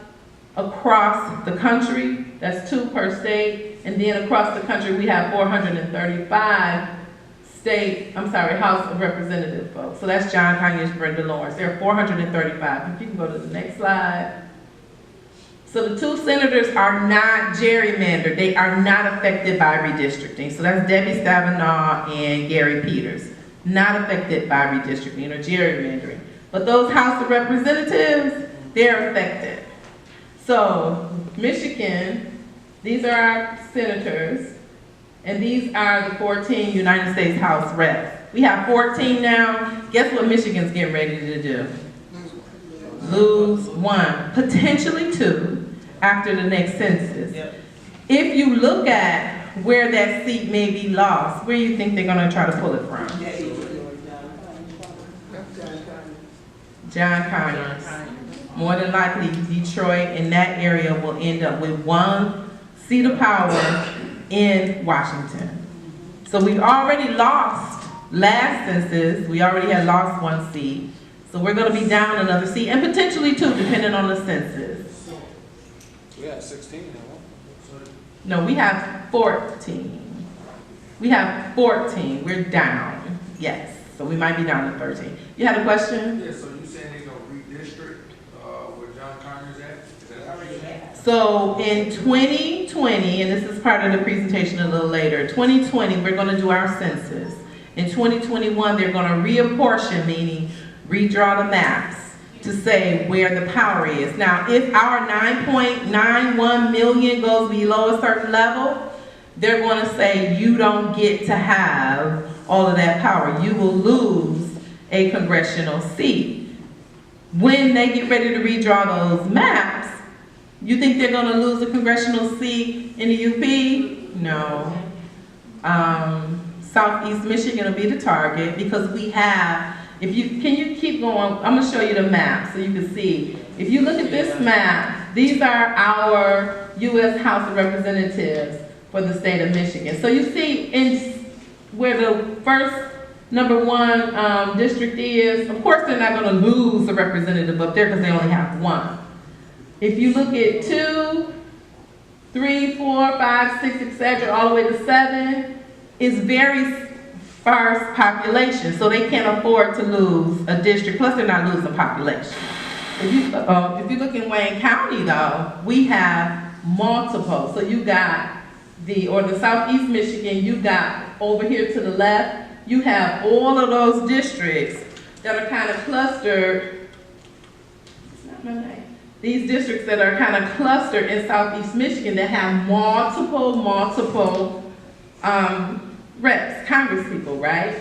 across the country. That's 2 per state. And then across the country, we have 435 House of Representative folks. So that's John Conyers, Brenda Lawrence. There are 435. If you can go to the next slide. So the 2 senators are not gerrymandered. They are not affected by redistricting. So that's Debbie Stabenow and Gary Peters. Not affected by redistricting or gerrymandering. But those House of Representatives, they're affected. So Michigan, these are our senators, and these are the 14 United States House reps. We have 14 now. Guess what Michigan's getting ready to do? Lose 1, potentially 2, after the next census. Yep. If you look at where that seat may be lost, where do you think they're going to try to pull it from? John Conyers. More than likely, Detroit and that area will end up with 1 seat of power in Washington. So we've already lost last census. We already had lost 1 seat. So we're going to be down another seat, and potentially 2, depending on the census. We have 16 now. No, we have 14. We have 14. We're down. Yes. So we might be down to 13. You had a question? Yeah, so you saying they're going to redistrict where John Conyers at? Is that how you say? So in 2020, and this is part of the presentation a little later, 2020, we're going to do our census. In 2021, they're going to reapportion, meaning redraw the maps to say where the power is. Now, if our 9.91 million goes below a certain level, they're going to say you don't get to have all of that power. You will lose a congressional seat. When they get ready to redraw those maps, you think they're going to lose a congressional seat in the UP? No. Southeast Michigan will be the target because we have, can you keep going? I'm going to show you the map so you can see. If you look at this map, these are our U.S. House of Representatives for the state of Michigan. So you see where the first number 1 district is, of course they're not going to lose a representative up there because they only have 1. If you look at 2, 3, 4, 5, 6, etc., all the way to 7, it's very sparse population, so they can't afford to lose a district, plus they're not losing population. If you look in Wayne County though, we have multiple. So you got the Southeast Michigan, you got over here to the left, you have all of those districts that are kind of clustered. It's not my name. These districts that are kind of clustered in Southeast Michigan that have multiple reps, Congress people, right?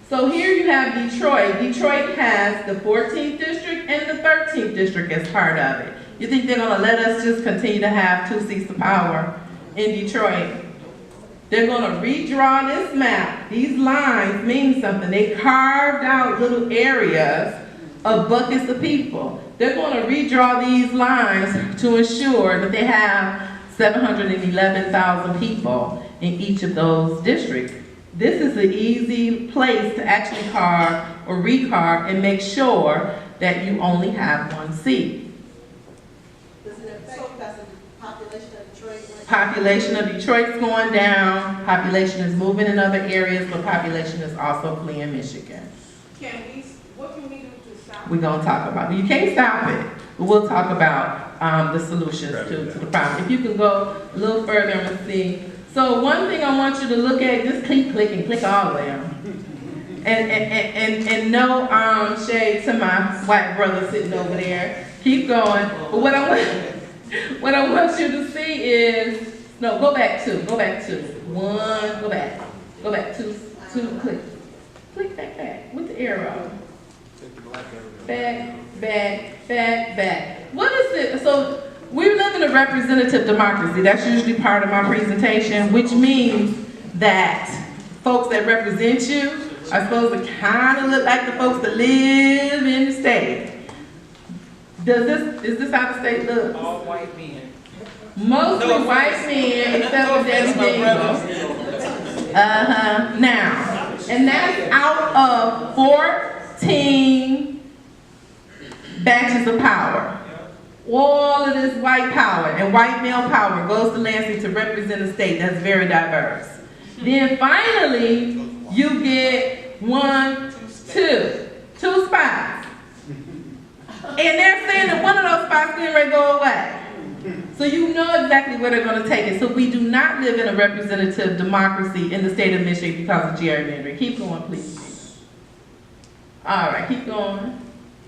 So here you have Detroit. Detroit has the 14th district and the 13th district as part of it. You think they're going to let us just continue to have 2 seats of power in Detroit? They're going to redraw this map. These lines mean something. They carved out little areas of buckets of people. They're going to redraw these lines to ensure that they have 711,000 people in each of those districts. This is an easy place to actually carve or recarve and make sure that you only have 1 seat. Does it affect because of the population of Detroit? Population of Detroit's going down, population is moving in other areas, but population is also fleeing Michigan. What can we do to stop? We're gonna talk about it. You can't stop it, but we'll talk about the solutions to the problem. If you can go a little further, I'm gonna see. So one thing I want you to look at, just keep clicking, click all the way on. And no shade to my white brother sitting over there. Keep going. But what I want you to see is, no, go back two. One, go back two, click back with the arrow. Back. What is it? So we live in a representative democracy. That's usually part of my presentation, which means that folks that represent you are supposed to kind of look like the folks that live in the state. Is this how the state looks? All white men. Mostly white men, except for Debbie Dingell. Now, and that's out of 14 batches of power. All of this white power and white male power goes to Lansing to represent a state that's very diverse. Then finally, you get two spots. And they're saying that one of those spots is going to go away. So you know exactly where they're going to take it. So we do not live in a representative democracy in the state of Michigan because of gerrymandering. Keep going, please. All right, keep going.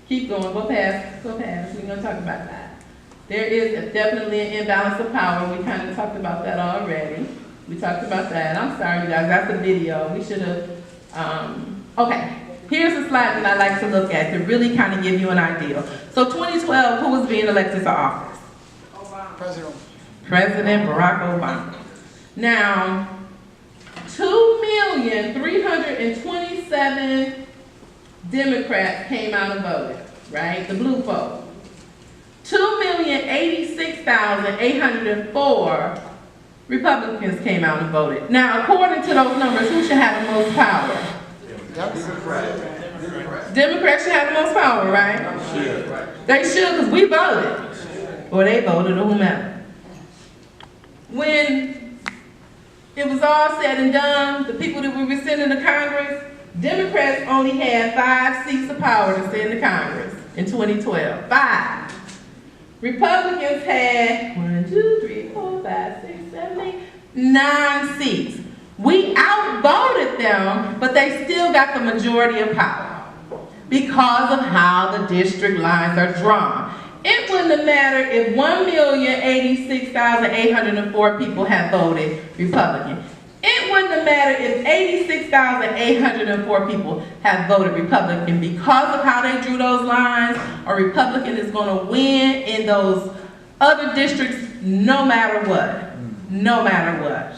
Go past. We're going to talk about that. There is definitely an imbalance of power. We kind of talked about that already. We talked about that. I'm sorry, you guys. That's the video. We should have. Okay. Here's a slide that I like to look at to really kind of give you an idea. So 2012, who was being elected to office? President. President Barack Obama. Now, 2,327 Democrats came out and voted, right? The blue vote. 2,086,804 Republicans came out and voted. Now, according to those numbers, who should have the most power? Democrats should have the most power, right? They should, because we voted. Or they voted, or whomever. When it was all said and done, the people that we were sending to Congress, Democrats only had 5 seats of power to send to Congress in 2012. 5. Republicans had 1, 2, 3, 4, 5, 6, 7, 8, 9 seats. We outvoted them, but they still got the majority of power because of how the district lines are drawn. It wouldn't have mattered if 1,086,804 people had voted Republican. It wouldn't have mattered if 86,804 people had voted Republican. Because of how they drew those lines, a Republican is going to win in those other districts no matter what. No matter what.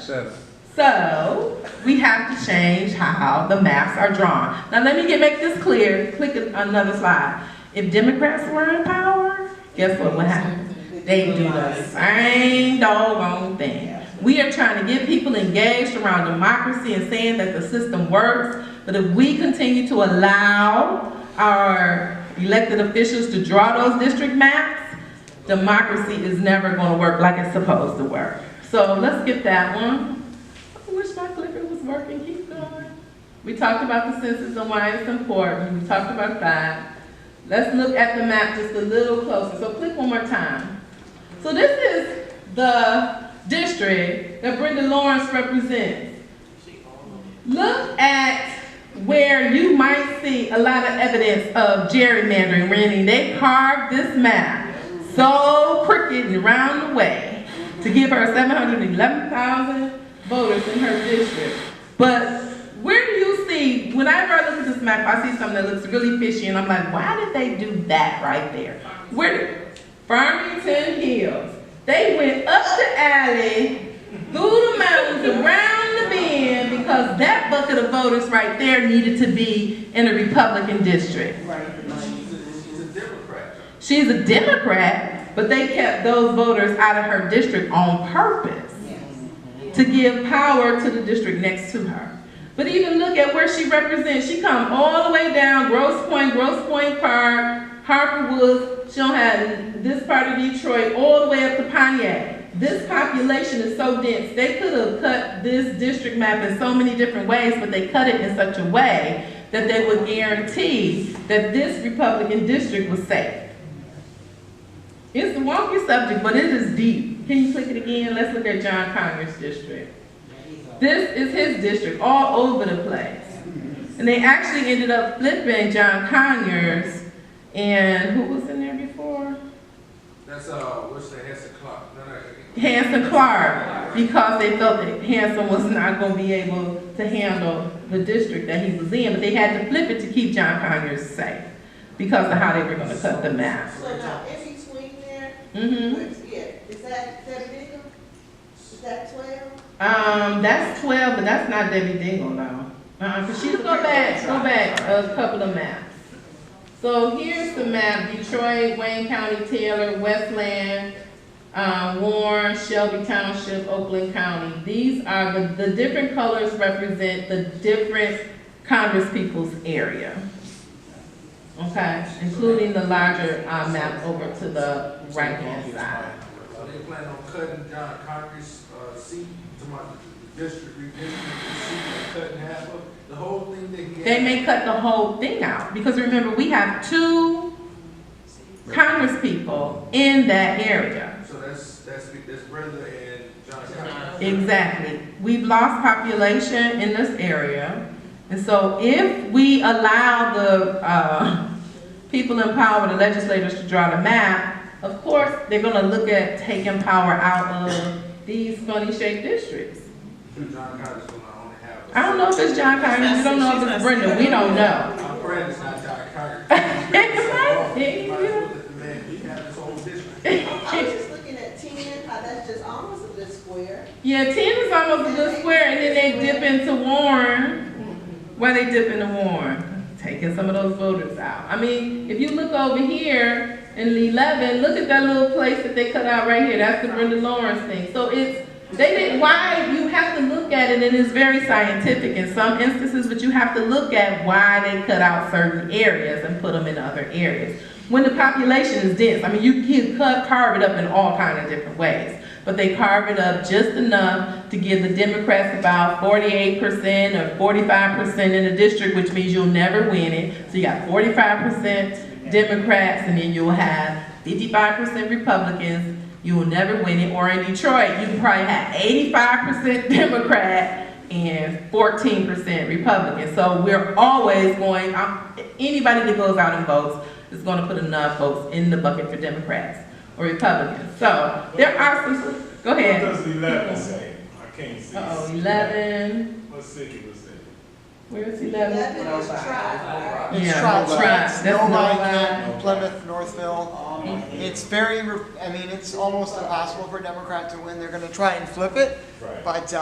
So, we have to change how the maps are drawn. Now let me make this clear. Click another slide. If Democrats were in power, guess what would happen? They do the same doggone thing. We are trying to get people engaged around democracy and saying that the system works, but if we continue to allow our elected officials to draw those district maps, democracy is never going to work like it's supposed to work. So let's get that one. I wish my clicker was working. Keep going. We talked about the census and why it's important. We talked about that. Let's look at the map just a little closer. So click one more time. So this is the district that Brenda Lawrence represents. Look at where you might see a lot of evidence of gerrymandering, meaning they carved this map so crooked and round the way to give her 711,000 voters in her district. But where do you see, whenever I look at this map, I see something that looks really fishy, and I'm like, why did they do that right there? Farmington Hills. They went up the alley, through the mountains, around the bend, because that bucket of voters right there needed to be in a Republican district. She's a Democrat. She's a Democrat, but they kept those voters out of her district on purpose to give power to the district next to her. But even look at where she represents. She comes all the way down Grosse Pointe Park, Harper Woods, she don't have this part of Detroit all the way up to Pontiac. This population is so dense, they could have cut this district map in so many different ways, but they cut it in such a way that they would guarantee that this Republican district was safe. It's a wonky subject, but it is deep. Can you click it again? Let's look at John Conyers' district. This is his district, all over the place. And they actually ended up flipping John Conyers, and who was in there before? That's, what's the Hanson Clark? Hanson Clark, because they felt that Hanson was not going to be able to handle the district that he was in, but they had to flip it to keep John Conyers safe because of how they were going to cut the map. So now, in between there, is that Debbie Dingle? Is that 12? That's 12, but that's not Debbie Dingle now. Cause she's go back a couple of maps. So here's the map: Detroit, Wayne County, Taylor, Westland, Warren, Shelby Township, Oakland County. These are the different colors represent the different Congress people's area. Okay, including the larger map over to the right-hand side. Are they planning on cutting John Conyers' seat, the district redistricting seat, cutting half of the whole thing that he had? They may cut the whole thing out, because remember, we have 2 Congress people in that area. So that's Brenda and John Conyers. Exactly. We've lost population in this area. And so if we allow the people in power, the legislators, to draw the map, of course, they're going to look at taking power out of these funny shaped districts. John Conyers is going to only have I don't know if it's John Conyers. We don't know if it's Brenda. We don't know. I'm praying it's not John Conyers. I was just looking at 10, how that's just almost a good square. Yeah, 10 is almost a good square, and then they dip into Warren. Why they dip into Warren? Taking some of those voters out. I mean, if you look over here in 11, look at that little place that they cut out right here. That's the Brenda Lawrence thing. So why you have to look at it, and it's very scientific in some instances, but you have to look at why they cut out certain areas and put them in other areas. When the population is dense, I mean, you can carve it up in all kinds of different ways, but they carve it up just enough to give the Democrats about 48% or 45% in the district, which means you'll never win it. So you got 45% Democrats, and then you'll have 55% Republicans. You will never win it. Or in Detroit, you can probably have 85% Democrat and 14% Republican. So we're always going, anybody that goes out and votes is going to put enough votes in the bucket for Democrats or Republicans. So there are some, go ahead. What does 11 say? I can't see. 11. What city was that? Where's 11? 11 is Tri. It's Yeah, Tri-Li. Tri. That's Novi, Novi. Canton, Plymouth, Northville. It's very, I mean, it's almost impossible for a Democrat to win. They're going to try and flip it. Right. But,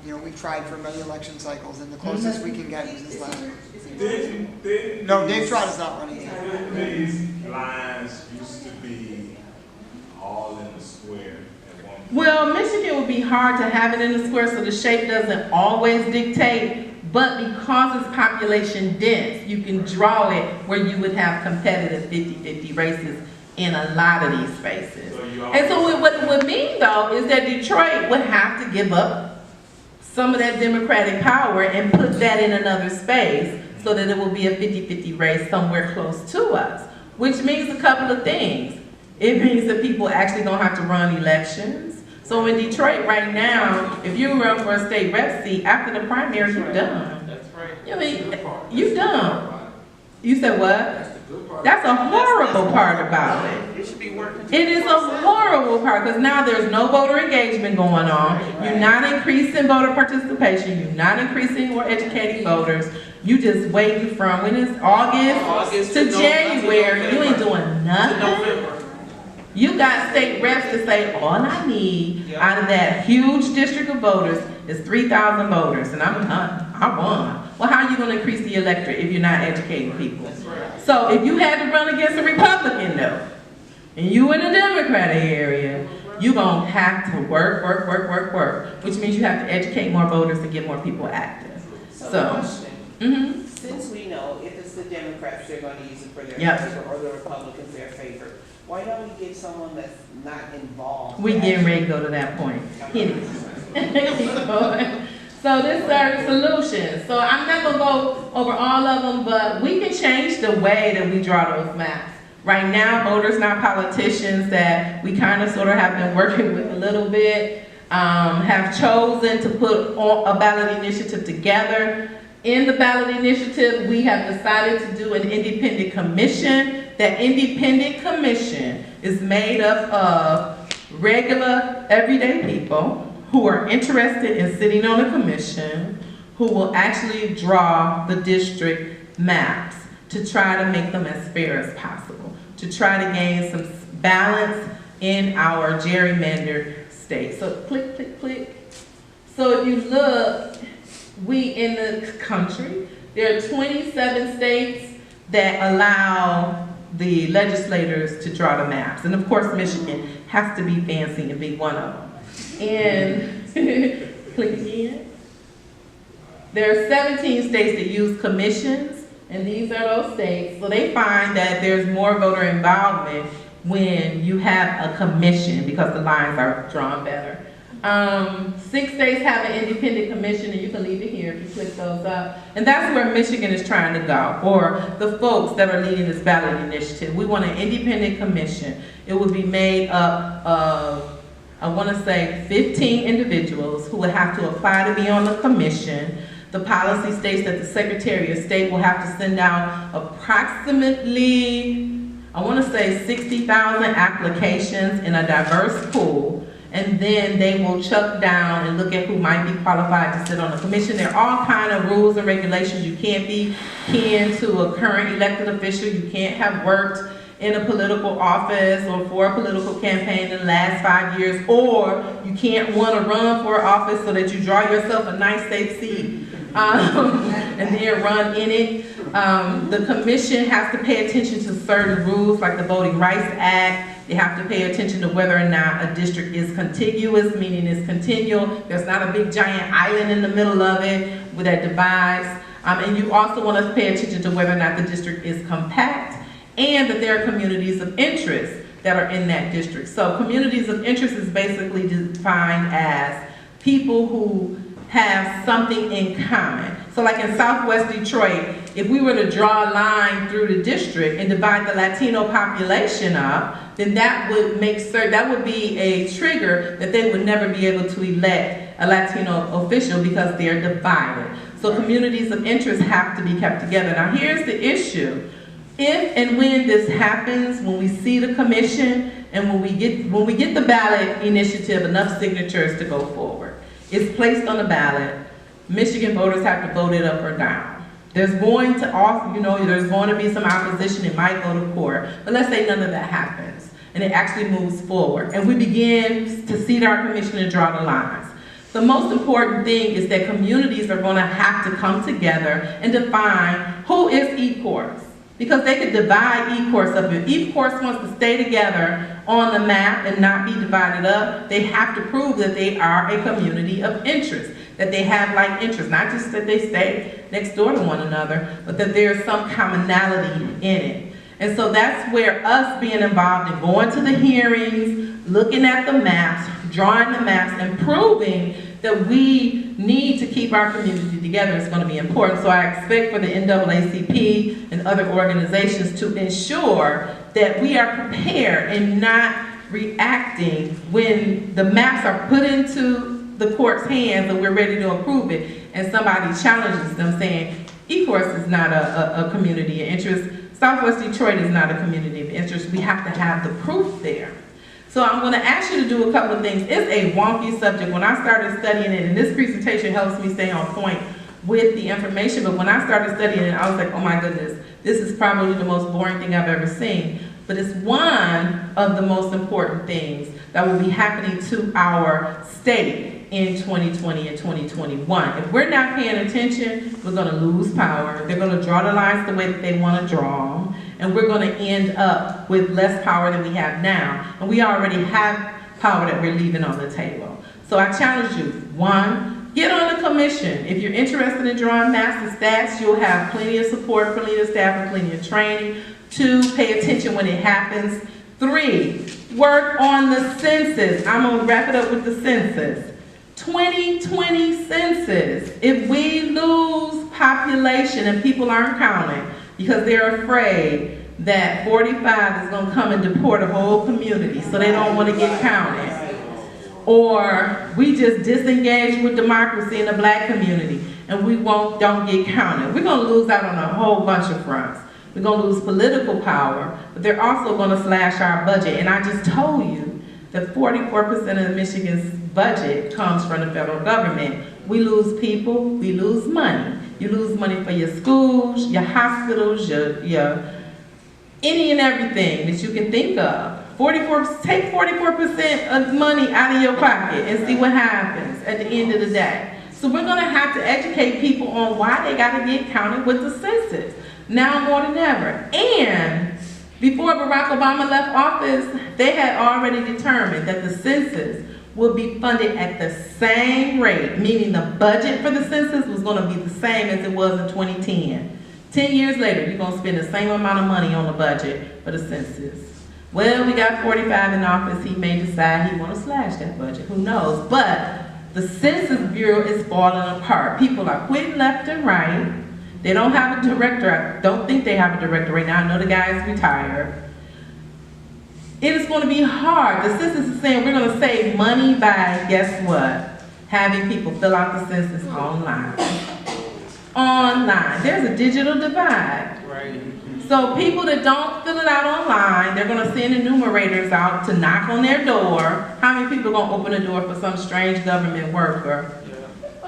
you know, we've tried for many election cycles, and the closest we can get is this last one. No, Dave Trott is not running yet. These lines used to be all in the square at one point. Well, Michigan would be hard to have it in the square, so the shape doesn't always dictate. But because it's population dense, you can draw it where you would have competitive 50-50 races in a lot of these spaces. And so what it would mean, though, is that Detroit would have to give up some of that Democratic power and put that in another space so that it will be a 50-50 race somewhere close to us, which means a couple of things. It means that people actually don't have to run elections. So in Detroit right now, if you run for a state rep seat, after the primary, you're done. That's right. I mean, you're done. You said what? That's a horrible part about it. You should be working. It is a horrible part, because now there's no voter engagement going on. You're not increasing voter participation. You're not increasing or educating voters. You just waiting from when it's August to January. You ain't doing nothing. You got state reps to say, all I need out of that huge district of voters is 3,000 voters, and I'm done. I won. Well, how are you going to increase the electorate if you're not educating people? So if you had to run against a Republican, though, and you in a Democratic area, you're going to have to work, which means you have to educate more voters to get more people active. So question, Mm-hmm. since we know if it's it's the Democrats, they're gonna use it for their Yep. favor, or the Republicans their favor. Why don't we get someone that's not involved? We getting ready to go to that point. Hit it. Keep going. So this are solutions. So I'm not gonna go over all of them, but we can change the way that we draw those maps. Right now, voters, not politicians, that we kind of sort of have been working with a little bit, have chosen to put a ballot initiative together. In the ballot initiative, we have decided to do an independent commission. That independent commission is made up of regular, everyday people who are interested in sitting on a commission, who will actually draw the district maps to try to make them as fair as possible, to try to gain some balance in our gerrymandered state. So click, click, click. So if you look, we in the country, there are 27 states that allow the legislators to draw the maps. And of course, Michigan has to be fancy and be one of them. And click again. There are 17 states that use commissions, and these are those states. So they find that there's more voter involvement when you have a commission because the lines are drawn better. 6 states have an independent commission, and you can leave it here if you click those up. And that's where Michigan is trying to go, or the folks that are leading this ballot initiative. We want an independent commission. It would be made up of, I want to say, 15 individuals who would have to apply to be on the commission. The policy states that the Secretary of State will have to send out approximately, I want to say 60,000 applications in a diverse pool. And then they will chuck down and look at who might be qualified to sit on the commission. There are all kinds of rules and regulations. You can't be kin to a current elected official. You can't have worked in a political office or for a political campaign in the last 5 years, or you can't want to run for office so that you draw yourself a nice safe seat and then run in it. The commission has to pay attention to certain rules like the Voting Rights Act. They have to pay attention to whether or not a district is contiguous, meaning it's continual. There's not a big giant island in the middle of it that divides. And you also want to pay attention to whether or not the district is compact and that there are communities of interest that are in that district. So communities of interest is basically defined as people who have something in common. So like in Southwest Detroit, if we were to draw a line through the district and divide the Latino population up, then that would make certain, that would be a trigger that they would never be able to elect a Latino official because they're divided. So communities of interest have to be kept together. Now here's the issue. If and when this happens, when we see the commission and when we get the ballot initiative enough signatures to go forward, it's placed on the ballot, Michigan voters have to vote it up or down. There's going to there's going to be some opposition, it might go to court, but let's say none of that happens and it actually moves forward and we begin to seat our commission and draw the lines. The most important thing is that communities are going to have to come together and define who is eCourse, because they could divide eCourse up. If eCourse wants to stay together on the map and not be divided up, they have to prove that they are a community of interest, that they have like interests, not just that they stay next door to one another, but that there's some commonality in it. And so that's where us being involved in going to the hearings, looking at the maps, drawing the maps, and proving that we need to keep our community together is going to be important. So I expect for the NAACP and other organizations to ensure that we are prepared and not reacting when the maps are put into the court's hands and we're ready to approve it and somebody challenges them saying, eCourse is not a community of interest, Southwest Detroit is not a community of interest. We have to have the proof there. So I'm going to ask you to do a couple of things. It's a wonky subject. When I started studying it, and this presentation helps me stay on point with the information, but when I started studying it, I was like, oh my goodness, this is probably the most boring thing I've ever seen. But it's one of the most important things that will be happening to our state in 2020 and 2021. If we're not paying attention, we're going to lose power. They're going to draw the lines the way that they want to draw them, and we're going to end up with less power than we have now. And we already have power that we're leaving on the table. So I challenge you, one, Get on the commission. If you're interested in drawing master stats, you'll have plenty of support, plenty of staff, and plenty of training. 2, pay attention when it happens. 3, work on the census. I'm gonna wrap it up with the census. 2020 census. If we lose population and people aren't counting because they're afraid that 45 is gonna come and deport a whole community, so they don't wanna get counted. Or we just disengage with democracy in the black community and we don't get counted. We're gonna lose out on a whole bunch of fronts. We're gonna lose political power, but they're also gonna slash our budget. And I just told you that 44% of Michigan's budget comes from the federal government. We lose people, we lose money. You lose money for your schools, your hospitals, your any and everything that you can think of. Take 44% of money out of your pocket and see what happens at the end of the day. So we're gonna have to educate people on why they gotta get counted with the census, now more than ever. And before Barack Obama left office, they had already determined that the census would be funded at the same rate, meaning the budget for the census was gonna be the same as it was in 2010. 10 years later, you're gonna spend the same amount of money on the budget for the census. Well, we got 45 in office, he may decide he wanna slash that budget, who knows? But the Census Bureau is falling apart. People are quitting left and right. They don't have a director. I don't think they have a director right now. I know the guy is retired. It is gonna be hard. The census is saying we're gonna save money by, guess what? Having people fill out the census online. Online, there's a digital divide. Right. So people that don't fill it out online, they're gonna send enumerators out to knock on their door. How many people are gonna open a door for some strange government worker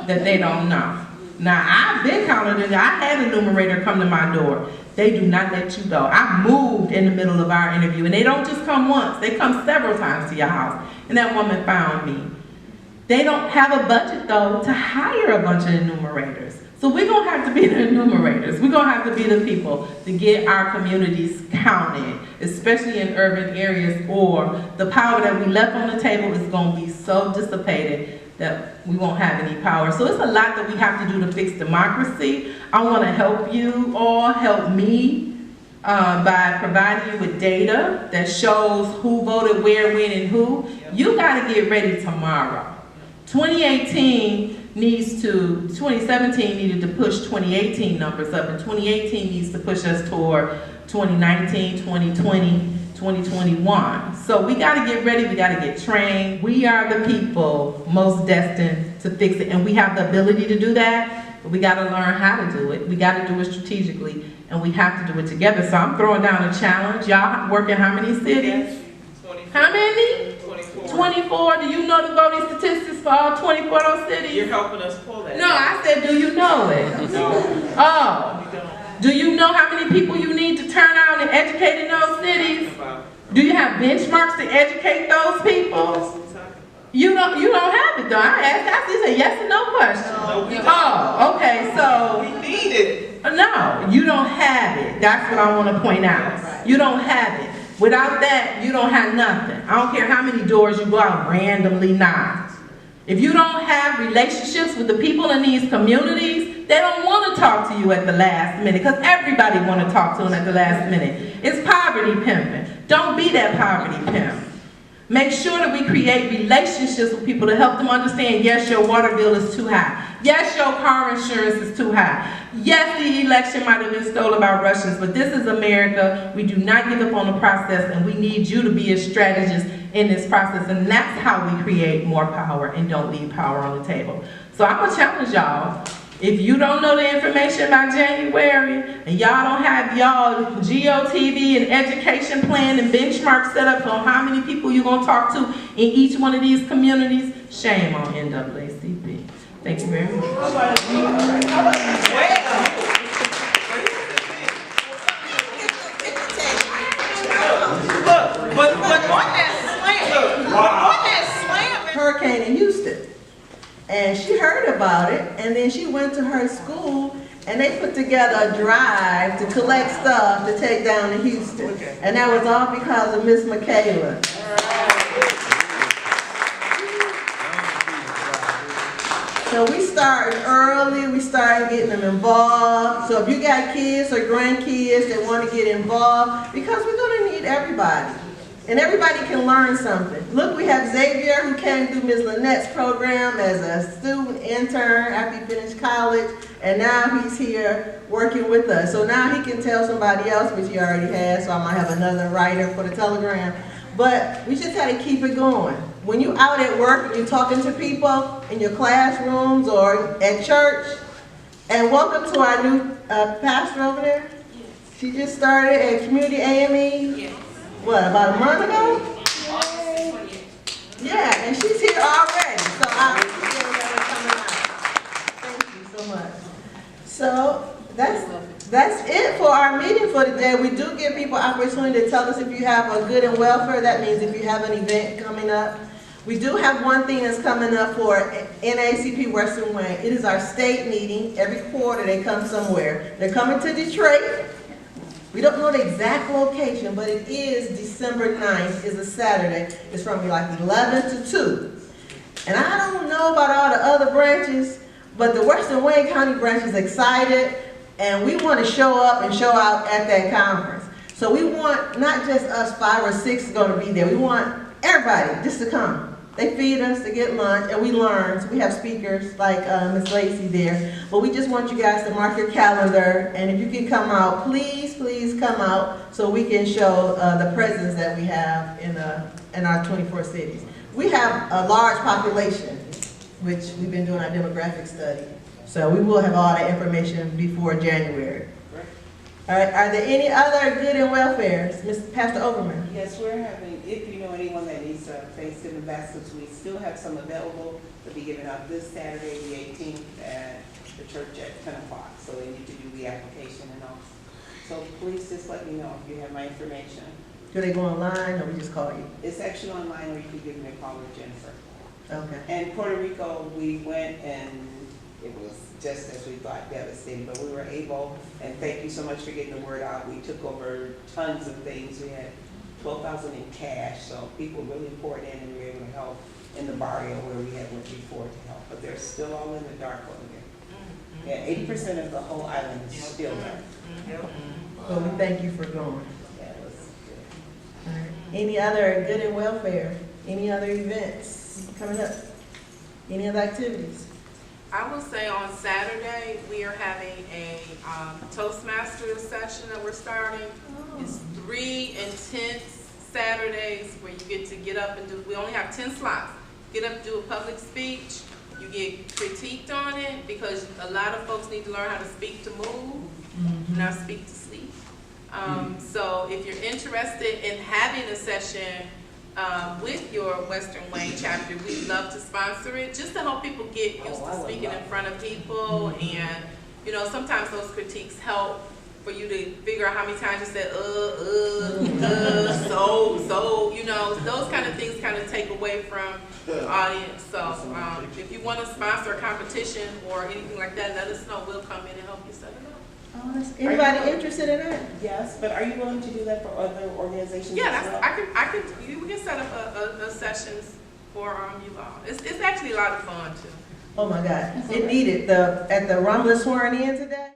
that they don't know? Now, I've been counted and I had an enumerator come to my door. They do not let you go. I moved in the middle of our interview and they don't just come once, they come several times to your house. And that woman found me. They don't have a budget though to hire a bunch of enumerators. So we're gonna have to be the enumerators. We're gonna have to be the people to get our communities counted, especially in urban areas, or the power that we left on the table is gonna be so dissipated that we won't have any power. So it's a lot that we have to do to fix democracy. I wanna help you all, help me, by providing you with data that shows who voted where, when, and who. You gotta get ready tomorrow. 2017 needed to push 2018 numbers up, and 2018 needs to push us toward 2019, 2020, 2021. So we gotta get ready, we gotta get trained. We are the people most destined to fix it, and we have the ability to do that, but we gotta learn how to do it. We gotta do it strategically, and we have to do it together. So I'm throwing down a challenge. Y'all work in how many cities? 24. How many? 24. Do you know the voting statistics for all 24 of those cities? You're helping us pull that. No, I said, do you know it? No. Oh. Do you know how many people you need to turn out and educate in those cities? Do you have benchmarks to educate those people? You don't have it though. I asked, that's a yes or no question. No, we don't. Oh, okay, so. We need it. No, you don't have it. That's what I want to point out. You don't have it. Without that, you don't have nothing. I don't care how many doors you go out randomly knock. If you don't have relationships with the people in these communities, they don't want to talk to you at the last minute, because everybody want to talk to them at the last minute. It's poverty pimping. Don't be that poverty pimp. Make sure that we create relationships with people to help them understand, yes, your water bill is too high. Yes, your car insurance is too high. Yes, the election might have been stolen by Russians, but this is America. We do not give up on the process, and we need you to be a strategist in this process, and that's how we create more power and don't leave power on the table. So I'm gonna challenge y'all. If you don't know the information by January, and y'all don't have y'all GOTV and education plan and benchmark set up on how many people you're gonna talk to in each one of these communities, shame on NAACP. Thank you very much. But on that slam, Hurricane in Houston. And she heard about it, and then she went to her school, and they put together a drive to collect stuff to take down to Houston. And that was all because of Miss Michaela. So we start early, we start getting them involved. So if you got kids or grandkids that want to get involved, because we're going to need everybody. And everybody can learn something. Look, we have Xavier who came through Ms. Lynette's program as a student intern after he finished college, and now he's here working with us. So now he can tell somebody else, which he already has, so I might have another writer for the Telegram. But we just had to keep it going. When you're out at work and you're talking to people in your classrooms or at church, and welcome to our new pastor over there. She just started at Community AME. What, about a month ago? Yeah, and she's here already, so I appreciate her coming out. Thank you so much. So that's it for our meeting for today. We do give people opportunity to tell us if you have a good and welfare. That means if you have an event coming up. We do have one thing that's coming up for NAACP Western Wayne. It is our state meeting. Every quarter they come somewhere. They're coming to Detroit. We don't know the exact location, but it is December 9th. It's a Saturday. It's from like 11 to 2. And I don't know about all the other branches, but the Western Wayne County branch is excited, and we want to show up and show out at that conference. So we want not just us 5 or 6 going to be there. We want everybody just to come. They feed us, they get lunch, and we learn. So we have speakers like Ms. Lacey there. But we just want you guys to mark your calendar, and if you can come out, please, please come out so we can show the presence that we have in our 24 cities. We have a large population, which we've been doing our demographic study. So we will have all that information before January. All right, are there any other good and welfares? Pastor Overman? Yes, we're having, if you know anyone that needs Thanksgiving baskets, we still have some available to be given out this Saturday, the 18th, at the church at 10 o'clock. So they need to do the application and all. So please just let me know if you have my information. Do they go online or we just call you? It's actually online, or you can give me a call with Jennifer. Okay. And Puerto Rico, we went and it was just as we thought, devastating, but we were able, and thank you so much for getting the word out. We took over tons of things. We had $12,000 in cash, so people really poured in, and we were able to help in the barrio where we had went before to help. But they're still all in the dark over there. Yeah, 80% of the whole island is still dark. So we thank you for going. Yeah, it was good. All right. Any other good and welfare? Any other events coming up? Any other activities? I will say on Saturday, we are having a Toastmasters session that we're starting. It's 3 intense Saturdays where you get up and do, we only have 10 slots. Get up and do a public speech. You get critiqued on it because a lot of folks need to learn how to speak to move, not speak to sleep. So if you're interested in having a session with your Western Wayne chapter, we'd love to sponsor it just to help people get used to speaking in front of people. And you know, sometimes those critiques help for you to figure out how many times you said so, you know, those kind of things kind of take away from the audience. So if you want to sponsor a competition or anything like that, let us know. We'll come in and help you set it up. Anybody interested in that? Yes, but are you willing to do that for other organizations? Yeah, as well? we can set up a sessions for you all. It's actually a lot of fun too. Oh my God, it needed at the Rumblin' swearing in today.